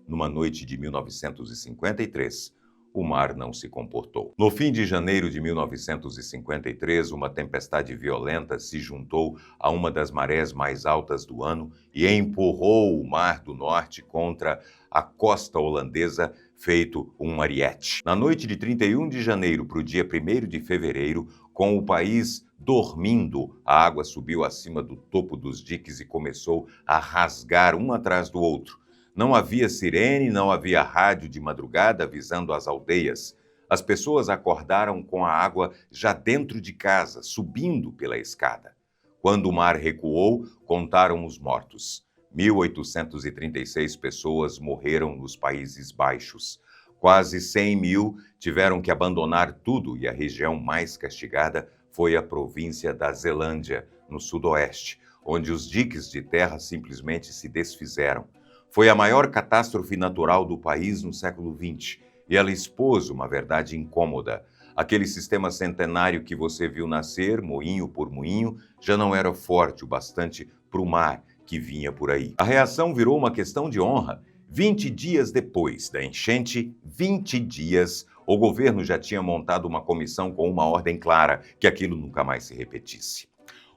Numa noite de 1953, o mar não se comportou. No fim de janeiro de 1953, uma tempestade violenta se juntou a uma das marés mais altas do ano e empurrou o Mar do Norte contra a costa holandesa, feito um ariete. Na noite de 31 de janeiro para o dia 1º de fevereiro, com o país dormindo, a água subiu acima do topo dos diques e começou a rasgar um atrás do outro. Não havia sirene, não havia rádio de madrugada avisando as aldeias. As pessoas acordaram com a água já dentro de casa, subindo pela escada. Quando o mar recuou, contaram os mortos. 1.836 pessoas morreram nos Países Baixos. Quase 100 mil tiveram que abandonar tudo e a região mais castigada foi a província da Zelândia, no sudoeste, onde os diques de terra simplesmente se desfizeram. Foi a maior catástrofe natural do país no século XX e ela expôs uma verdade incômoda. Aquele sistema centenário que você viu nascer, moinho por moinho, já não era forte o bastante para o mar que vinha por aí. A reação virou uma questão de honra. 20 dias depois da enchente, 20 dias, o governo já tinha montado uma comissão com uma ordem clara, que aquilo nunca mais se repetisse.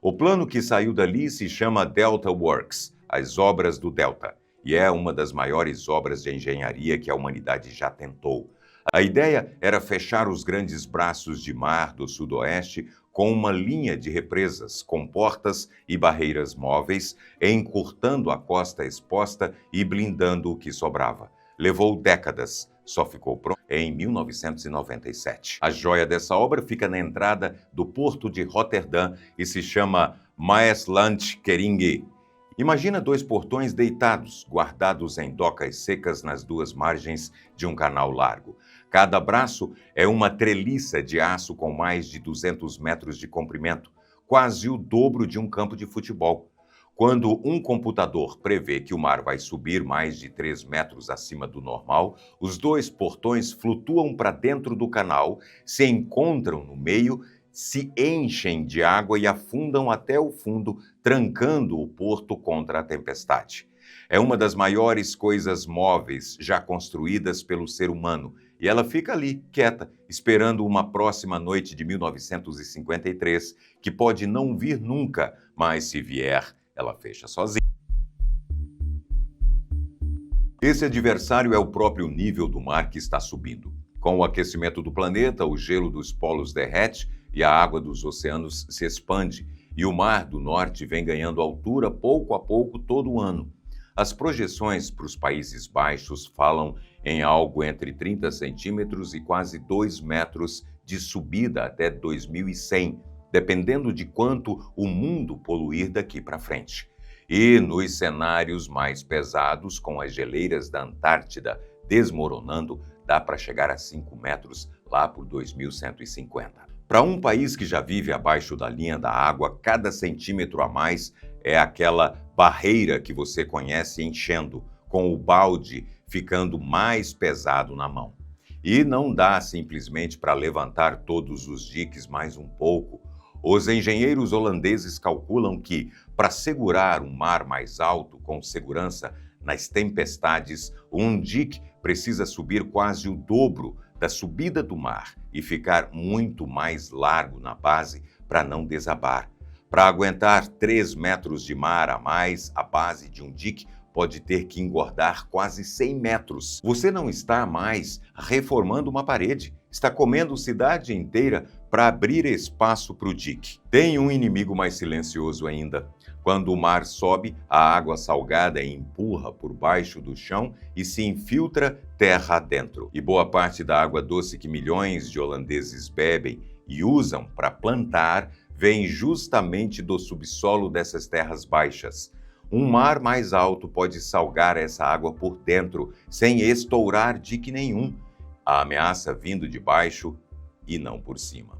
O plano que saiu dali se chama Delta Works, as obras do Delta, e é uma das maiores obras de engenharia que a humanidade já tentou. A ideia era fechar os grandes braços de mar do sudoeste com uma linha de represas, com portas e barreiras móveis, encurtando a costa exposta e blindando o que sobrava. Levou décadas, só ficou pronto em 1997. A joia dessa obra fica na entrada do porto de Roterdã e se chama Maeslantkering. Imagina 2 portões deitados, guardados em docas secas nas 2 margens de um canal largo. Cada braço é uma treliça de aço com mais de 200 metros de comprimento, quase o dobro de um campo de futebol. Quando um computador prevê que o mar vai subir mais de 3 metros acima do normal, os 2 portões flutuam para dentro do canal, se encontram no meio, se enchem de água e afundam até o fundo, trancando o porto contra a tempestade. É uma das maiores coisas móveis já construídas pelo ser humano, e ela fica ali, quieta, esperando uma próxima noite de 1953, que pode não vir nunca, mas se vier, ela fecha sozinha. Esse adversário é o próprio nível do mar que está subindo. Com o aquecimento do planeta, o gelo dos polos derrete e a água dos oceanos se expande, e o Mar do Norte vem ganhando altura pouco a pouco todo ano. As projeções para os Países Baixos falam em algo entre 30 centímetros e quase 2 metros de subida até 2100, dependendo de quanto o mundo poluir daqui para frente. E nos cenários mais pesados, com as geleiras da Antártida desmoronando, dá para chegar a 5 metros lá por 2150. Para um país que já vive abaixo da linha da água, cada centímetro a mais é aquela barreira que você conhece enchendo, com o balde ficando mais pesado na mão. E não dá simplesmente para levantar todos os diques mais um pouco. Os engenheiros holandeses calculam que, Para segurar um mar mais alto com segurança nas tempestades, um dique precisa subir quase o dobro da subida do mar e ficar muito mais largo na base para não desabar. Para aguentar 3 metros de mar a mais, a base de um dique pode ter que engordar quase 100 metros. Você não está mais reformando uma parede, está comendo cidade inteira para abrir espaço para o dique. Tem um inimigo mais silencioso ainda. Quando o mar sobe, a água salgada empurra por baixo do chão e se infiltra terra adentro. E boa parte da água doce que milhões de holandeses bebem e usam para plantar vem justamente do subsolo dessas terras baixas. Um mar mais alto pode salgar essa água por dentro, sem estourar dique nenhum. A ameaça vindo de baixo e não por cima.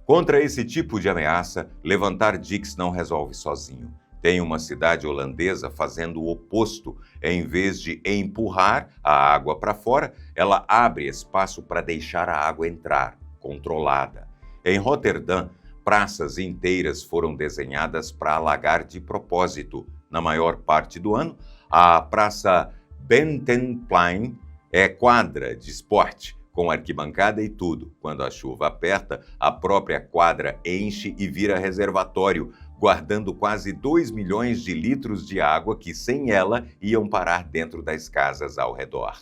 Contra esse tipo de ameaça, levantar diques não resolve sozinho. Tem uma cidade holandesa fazendo o oposto. Em vez de empurrar a água para fora, ela abre espaço para deixar a água entrar, controlada. Em Roterdã, praças inteiras foram desenhadas para alagar de propósito. Na maior parte do ano, a Praça Bentenplein é quadra de esporte, com arquibancada e tudo. Quando a chuva aperta, a própria quadra enche e vira reservatório, guardando quase 2 milhões de litros de água que, sem ela, iam parar dentro das casas ao redor.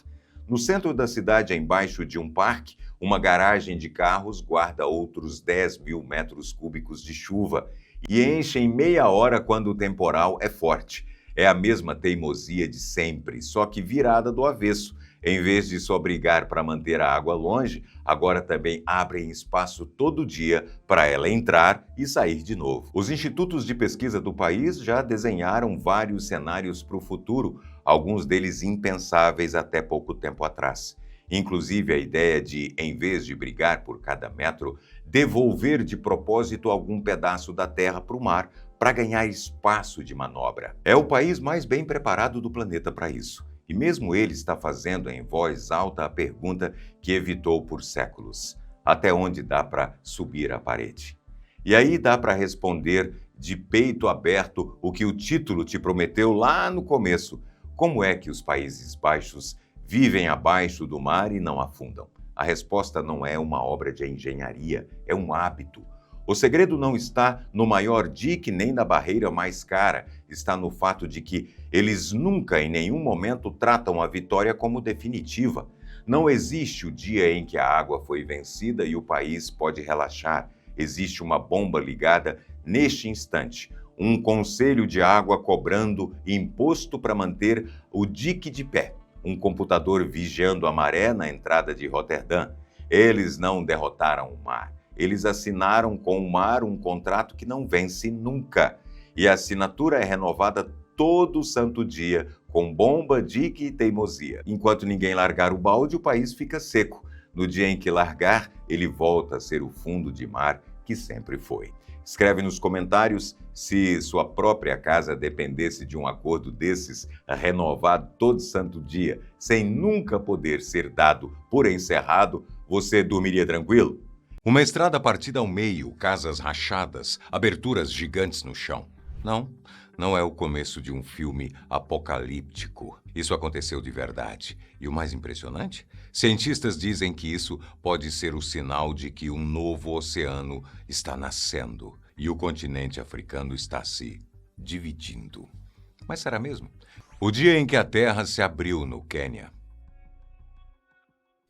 No centro da cidade, embaixo de um parque, uma garagem de carros guarda outros 10 mil metros cúbicos de chuva e enche em meia hora quando o temporal é forte. É a mesma teimosia de sempre, só que virada do avesso. Em vez de só brigar para manter a água longe, agora também abrem espaço todo dia para ela entrar e sair de novo. Os institutos de pesquisa do país já desenharam vários cenários para o futuro, alguns deles impensáveis até pouco tempo atrás. Inclusive a ideia de, em vez de brigar por cada metro, devolver de propósito algum pedaço da terra para o mar para ganhar espaço de manobra. É o país mais bem preparado do planeta para isso. E mesmo ele está fazendo em voz alta a pergunta que evitou por séculos: até onde dá para subir a parede? E aí dá para responder de peito aberto o que o título te prometeu lá no começo: como é que os Países Baixos vivem abaixo do mar e não afundam? A resposta não é uma obra de engenharia, é um hábito. O segredo não está no maior dique nem na barreira mais cara, está no fato de que eles nunca, em nenhum momento, tratam a vitória como definitiva. Não existe o dia em que a água foi vencida e o país pode relaxar. Existe uma bomba ligada neste instante, um conselho de água cobrando imposto para manter o dique de pé, um computador vigiando a maré na entrada de Roterdã. Eles não derrotaram o mar. Eles assinaram com o mar um contrato que não vence nunca. E a assinatura é renovada todo santo dia, com bomba, dique e teimosia. Enquanto ninguém largar o balde, o país fica seco. No dia em que largar, ele volta a ser o fundo de mar que sempre foi. Escreve nos comentários se sua própria casa dependesse de um acordo desses, renovado todo santo dia, sem nunca poder ser dado por encerrado, você dormiria tranquilo? Uma estrada partida ao meio, casas rachadas, aberturas gigantes no chão. Não é o começo de um filme apocalíptico. Isso aconteceu de verdade. E o mais impressionante? Cientistas dizem que isso pode ser o sinal de que um novo oceano está nascendo e o continente africano está se dividindo. Mas será mesmo? O dia em que a terra se abriu no Quênia.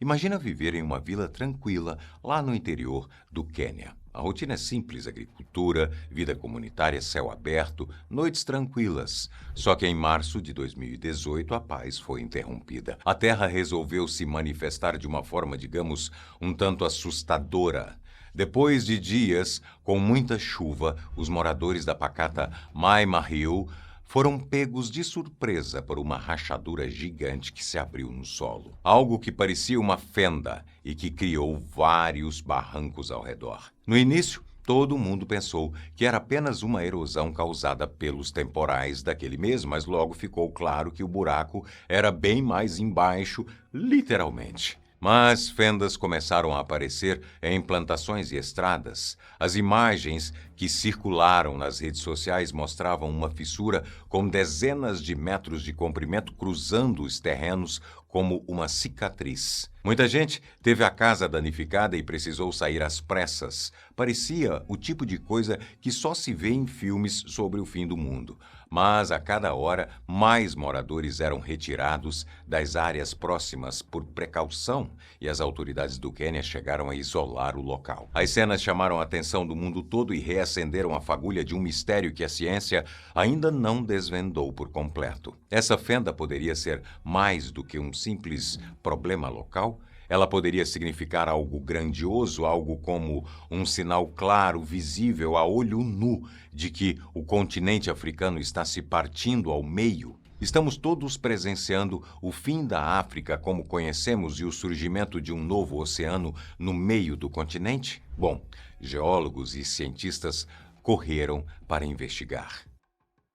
Imagina viver em uma vila tranquila lá no interior do Quênia. A rotina é simples: agricultura, vida comunitária, céu aberto, noites tranquilas. Só que em março de 2018 a paz foi interrompida. A terra resolveu se manifestar de uma forma, digamos, um tanto assustadora. Depois de dias com muita chuva, os moradores da pacata Mai Mahiu foram pegos de surpresa por uma rachadura gigante que se abriu no solo. Algo que parecia uma fenda e que criou vários barrancos ao redor. No início, todo mundo pensou que era apenas uma erosão causada pelos temporais daquele mês, mas logo ficou claro que o buraco era bem mais embaixo, literalmente. Mas fendas começaram a aparecer em plantações e estradas. As imagens que circularam nas redes sociais mostravam uma fissura com dezenas de metros de comprimento cruzando os terrenos como uma cicatriz. Muita gente teve a casa danificada e precisou sair às pressas. Parecia o tipo de coisa que só se vê em filmes sobre o fim do mundo. Mas a cada hora, mais moradores eram retirados das áreas próximas por precaução e as autoridades do Quênia chegaram a isolar o local. As cenas chamaram a atenção do mundo todo e reacenderam a fagulha de um mistério que a ciência ainda não desvendou por completo. Essa fenda poderia ser mais do que um simples problema local? Ela poderia significar algo grandioso, algo como um sinal claro, visível a olho nu, de que o continente africano está se partindo ao meio. Estamos todos presenciando o fim da África como conhecemos e o surgimento de um novo oceano no meio do continente? Bom, geólogos e cientistas correram para investigar.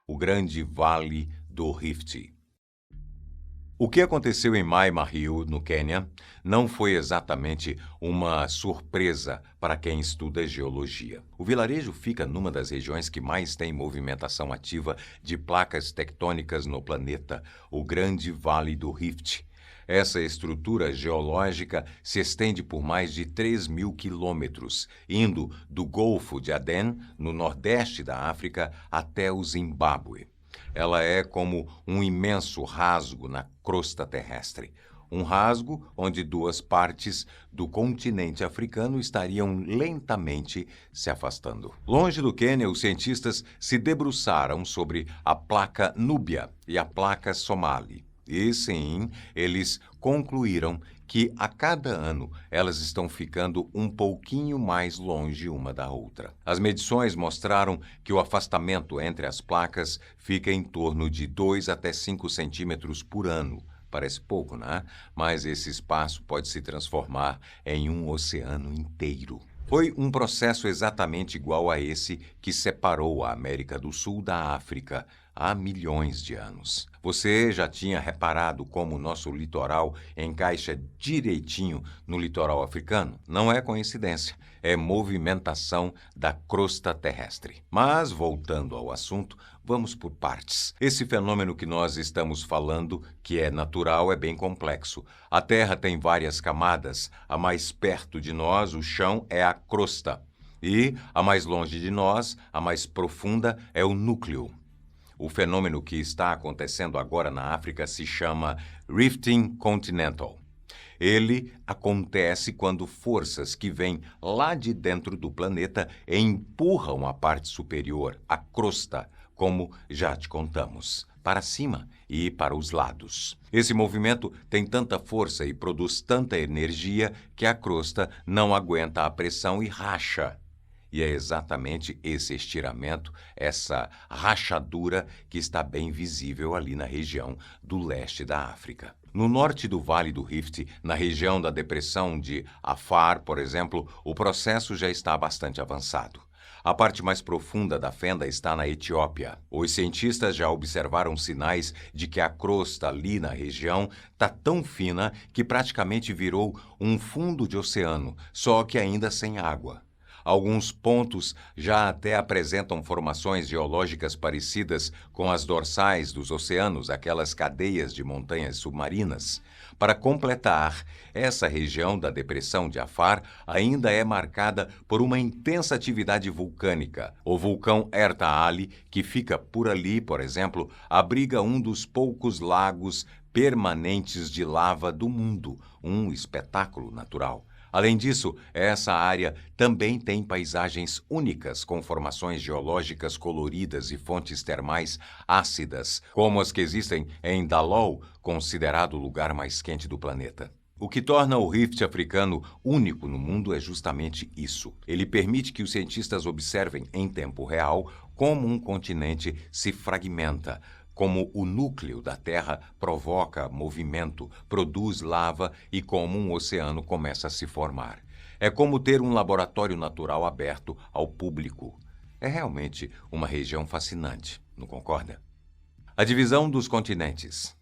O Grande Vale do Rift. O que aconteceu em Mai Mahiu, no Quênia, não foi exatamente uma surpresa para quem estuda geologia. O vilarejo fica numa das regiões que mais tem movimentação ativa de placas tectônicas no planeta, o Grande Vale do Rift. Essa estrutura geológica se estende por mais de 3.000 quilômetros, indo do Golfo de Aden, no nordeste da África, até o Zimbábue. Ela é como um imenso rasgo na crosta terrestre. Um rasgo onde duas partes do continente africano estariam lentamente se afastando. Longe do Quênia, os cientistas se debruçaram sobre a placa Núbia e a placa Somali. E sim, eles concluíram que a cada ano elas estão ficando um pouquinho mais longe uma da outra. As medições mostraram que o afastamento entre as placas fica em torno de 2 até 5 centímetros por ano. Parece pouco, né? Mas esse espaço pode se transformar em um oceano inteiro. Foi um processo exatamente igual a esse que separou a América do Sul da África há milhões de anos. Você já tinha reparado como o nosso litoral encaixa direitinho no litoral africano? Não é coincidência, é movimentação da crosta terrestre. Mas, voltando ao assunto, vamos por partes. Esse fenômeno que nós estamos falando, que é natural, é bem complexo. A Terra tem várias camadas. A mais perto de nós, o chão, é a crosta. E a mais longe de nós, a mais profunda, é o núcleo. O fenômeno que está acontecendo agora na África se chama Rifting Continental. Ele acontece quando forças que vêm lá de dentro do planeta empurram a parte superior, a crosta, como já te contamos, para cima e para os lados. Esse movimento tem tanta força e produz tanta energia que a crosta não aguenta a pressão e racha. E é exatamente esse estiramento, essa rachadura que está bem visível ali na região do leste da África. No norte do Vale do Rift, na região da depressão de Afar, por exemplo, o processo já está bastante avançado. A parte mais profunda da fenda está na Etiópia. Os cientistas já observaram sinais de que a crosta ali na região está tão fina que praticamente virou um fundo de oceano, só que ainda sem água. Alguns pontos já até apresentam formações geológicas parecidas com as dorsais dos oceanos, aquelas cadeias de montanhas submarinas. Para completar, essa região da depressão de Afar ainda é marcada por uma intensa atividade vulcânica. O vulcão Erta Ali, que fica por ali, por exemplo, abriga um dos poucos lagos permanentes de lava do mundo, um espetáculo natural. Além disso, essa área também tem paisagens únicas, com formações geológicas coloridas e fontes termais ácidas, como as que existem em Dallol, considerado o lugar mais quente do planeta. O que torna o Rift africano único no mundo é justamente isso. Ele permite que os cientistas observem em tempo real como um continente se fragmenta, como o núcleo da Terra provoca movimento, produz lava e como um oceano começa a se formar. É como ter um laboratório natural aberto ao público. É realmente uma região fascinante, não concorda? A divisão dos continentes.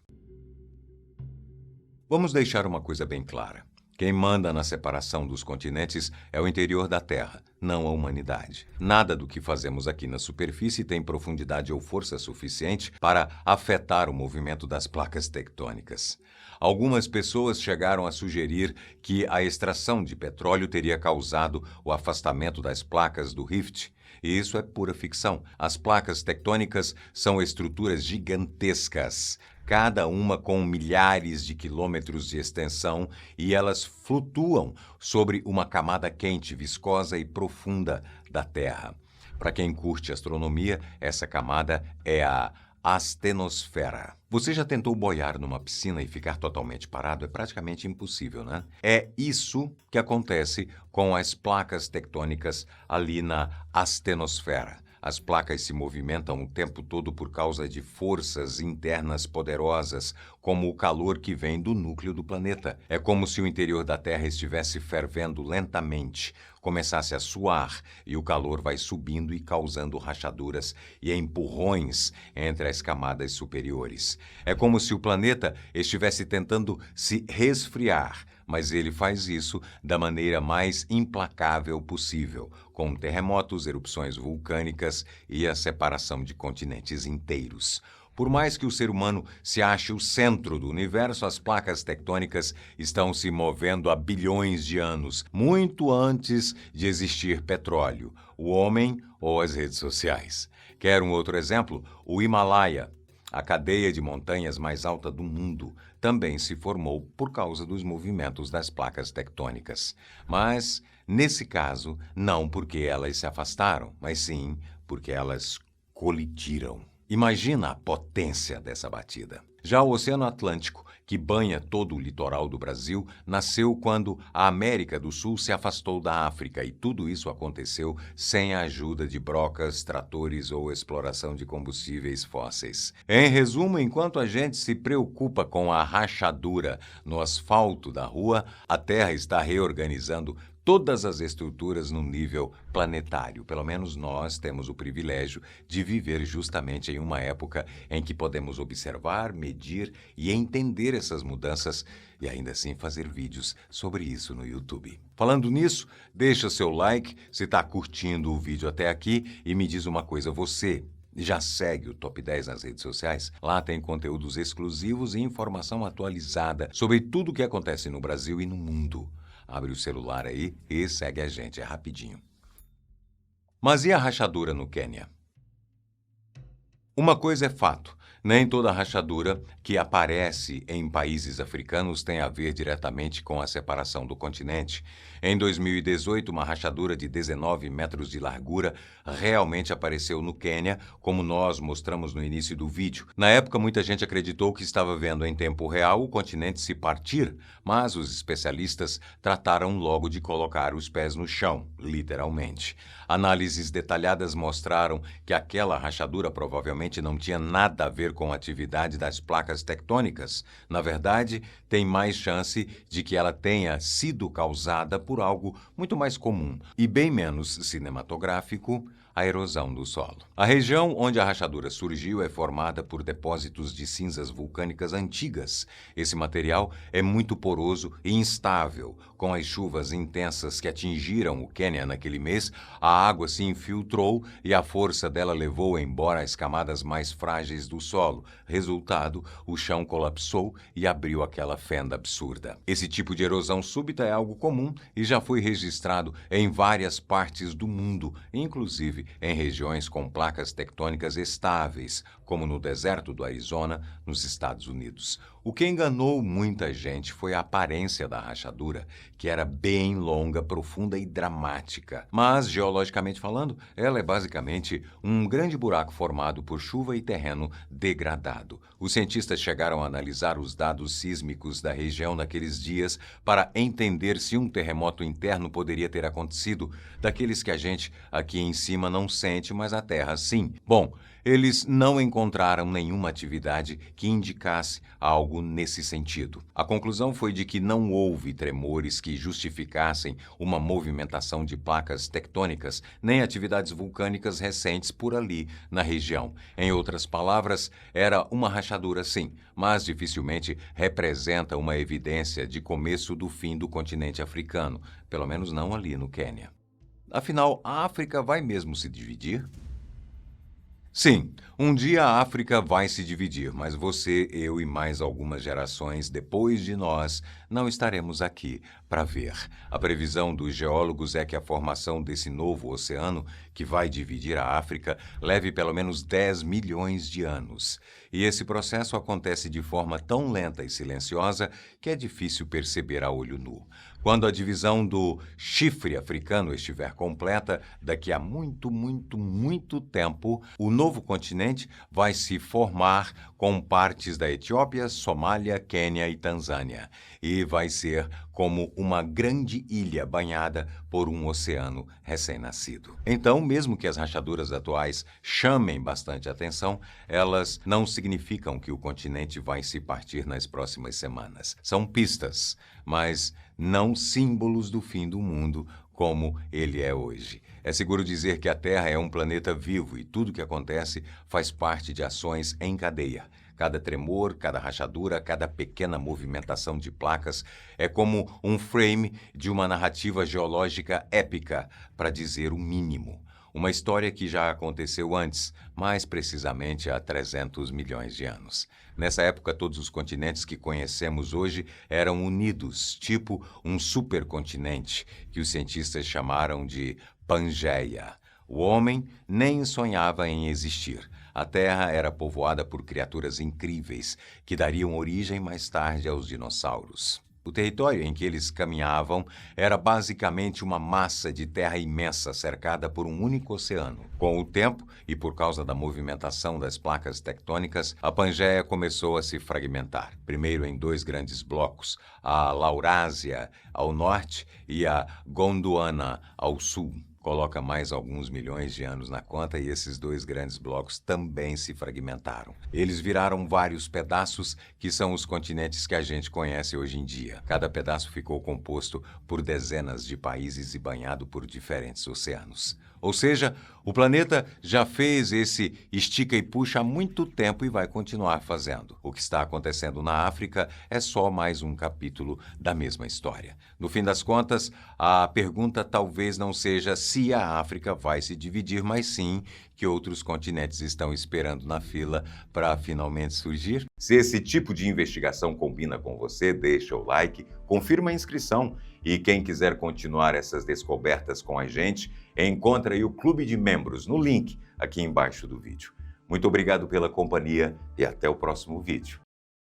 Vamos deixar uma coisa bem clara. Quem manda na separação dos continentes é o interior da Terra, não a humanidade. Nada do que fazemos aqui na superfície tem profundidade ou força suficiente para afetar o movimento das placas tectônicas. Algumas pessoas chegaram a sugerir que a extração de petróleo teria causado o afastamento das placas do Rift. E isso é pura ficção. As placas tectônicas são estruturas gigantescas, cada uma com milhares de quilômetros de extensão, e elas flutuam sobre uma camada quente, viscosa e profunda da Terra. Para quem curte astronomia, essa camada é a astenosfera. Você já tentou boiar numa piscina e ficar totalmente parado? É praticamente impossível, né? É isso que acontece com as placas tectônicas ali na astenosfera. As placas se movimentam o tempo todo por causa de forças internas poderosas, como o calor que vem do núcleo do planeta. É como se o interior da Terra estivesse fervendo lentamente, começasse a suar e o calor vai subindo e causando rachaduras e empurrões entre as camadas superiores. É como se o planeta estivesse tentando se resfriar, mas ele faz isso da maneira mais implacável possível, com terremotos, erupções vulcânicas e a separação de continentes inteiros. Por mais que o ser humano se ache o centro do universo, as placas tectônicas estão se movendo há bilhões de anos, muito antes de existir petróleo, o homem ou as redes sociais. Quer um outro exemplo? O Himalaia, a cadeia de montanhas mais alta do mundo, também se formou por causa dos movimentos das placas tectônicas. Mas, nesse caso, não porque elas se afastaram, mas sim porque elas colidiram. Imagina a potência dessa batida. Já o Oceano Atlântico, que banha todo o litoral do Brasil, nasceu quando a América do Sul se afastou da África, e tudo isso aconteceu sem a ajuda de brocas, tratores ou exploração de combustíveis fósseis. Em resumo, enquanto a gente se preocupa com a rachadura no asfalto da rua, a Terra está reorganizando todas as estruturas no nível planetário. Pelo menos nós temos o privilégio de viver justamente em uma época em que podemos observar, medir e entender essas mudanças e ainda assim fazer vídeos sobre isso no YouTube. Falando nisso, deixa seu like se está curtindo o vídeo até aqui e me diz uma coisa, você já segue o Top 10 nas redes sociais? Lá tem conteúdos exclusivos e informação atualizada sobre tudo o que acontece no Brasil e no mundo. Abre o celular aí e segue a gente, é rapidinho. Mas e a rachadura no Quênia? Uma coisa é fato, nem toda rachadura que aparece em países africanos tem a ver diretamente com a separação do continente. Em 2018, uma rachadura de 19 metros de largura realmente apareceu no Quênia, como nós mostramos no início do vídeo. Na época, muita gente acreditou que estava vendo em tempo real o continente se partir, mas os especialistas trataram logo de colocar os pés no chão, literalmente. Análises detalhadas mostraram que aquela rachadura provavelmente não tinha nada a ver com a atividade das placas tectônicas. Na verdade, tem mais chance de que ela tenha sido causada por algo muito mais comum e bem menos cinematográfico, a erosão do solo. A região onde a rachadura surgiu é formada por depósitos de cinzas vulcânicas antigas. Esse material é muito poroso e instável. Com as chuvas intensas que atingiram o Quênia naquele mês, a água se infiltrou e a força dela levou embora as camadas mais frágeis do solo. Resultado, o chão colapsou e abriu aquela fenda absurda. Esse tipo de erosão súbita é algo comum e já foi registrado em várias partes do mundo, inclusive em regiões com placas tectônicas estáveis, como no deserto do Arizona, nos Estados Unidos. O que enganou muita gente foi a aparência da rachadura, que era bem longa, profunda e dramática. Mas, geologicamente falando, ela é basicamente um grande buraco formado por chuva e terreno degradado. Os cientistas chegaram a analisar os dados sísmicos da região naqueles dias para entender se um terremoto interno poderia ter acontecido, daqueles que a gente aqui em cima não sente, mas a Terra sim. Bom, Eles não encontraram nenhuma atividade que indicasse algo nesse sentido. A conclusão foi de que não houve tremores que justificassem uma movimentação de placas tectônicas, nem atividades vulcânicas recentes por ali na região. Em outras palavras, era uma rachadura sim, mas dificilmente representa uma evidência de começo do fim do continente africano, pelo menos não ali no Quênia. Afinal, a África vai mesmo se dividir? Sim, um dia a África vai se dividir, mas você, eu e mais algumas gerações depois de nós não estaremos aqui para ver. A previsão dos geólogos é que a formação desse novo oceano, que vai dividir a África, leve pelo menos 10 milhões de anos. E esse processo acontece de forma tão lenta e silenciosa que é difícil perceber a olho nu. Quando a divisão do chifre africano estiver completa, daqui a muito tempo, o novo continente vai se formar com partes da Etiópia, Somália, Quênia e Tanzânia. E vai ser como uma grande ilha banhada por um oceano recém-nascido. Então, mesmo que as rachaduras atuais chamem bastante atenção, elas não significam que o continente vai se partir nas próximas semanas. São pistas, mas não símbolos do fim do mundo como ele é hoje. É seguro dizer que a Terra é um planeta vivo e tudo que acontece faz parte de ações em cadeia. Cada tremor, cada rachadura, cada pequena movimentação de placas é como um frame de uma narrativa geológica épica, para dizer o mínimo. Uma história que já aconteceu antes, mais precisamente há 300 milhões de anos. Nessa época, todos os continentes que conhecemos hoje eram unidos, tipo um supercontinente, que os cientistas chamaram de Pangeia. O homem nem sonhava em existir. A Terra era povoada por criaturas incríveis, que dariam origem mais tarde aos dinossauros. O território em que eles caminhavam era basicamente uma massa de terra imensa cercada por um único oceano. Com o tempo, e por causa da movimentação das placas tectônicas, a Pangeia começou a se fragmentar. Primeiro em 2 grandes blocos, a Laurásia ao norte e a Gondwana ao sul. Coloca mais alguns milhões de anos na conta e esses 2 grandes blocos também se fragmentaram. Eles viraram vários pedaços, que são os continentes que a gente conhece hoje em dia. Cada pedaço ficou composto por dezenas de países e banhado por diferentes oceanos. Ou seja, o planeta já fez esse estica e puxa há muito tempo e vai continuar fazendo. O que está acontecendo na África é só mais um capítulo da mesma história. No fim das contas, a pergunta talvez não seja se a África vai se dividir, mas sim que outros continentes estão esperando na fila para finalmente surgir. Se esse tipo de investigação combina com você, deixa o like, confirma a inscrição. E quem quiser continuar essas descobertas com a gente, encontra aí o Clube de Membros no link aqui embaixo do vídeo. Muito obrigado pela companhia e até o próximo vídeo.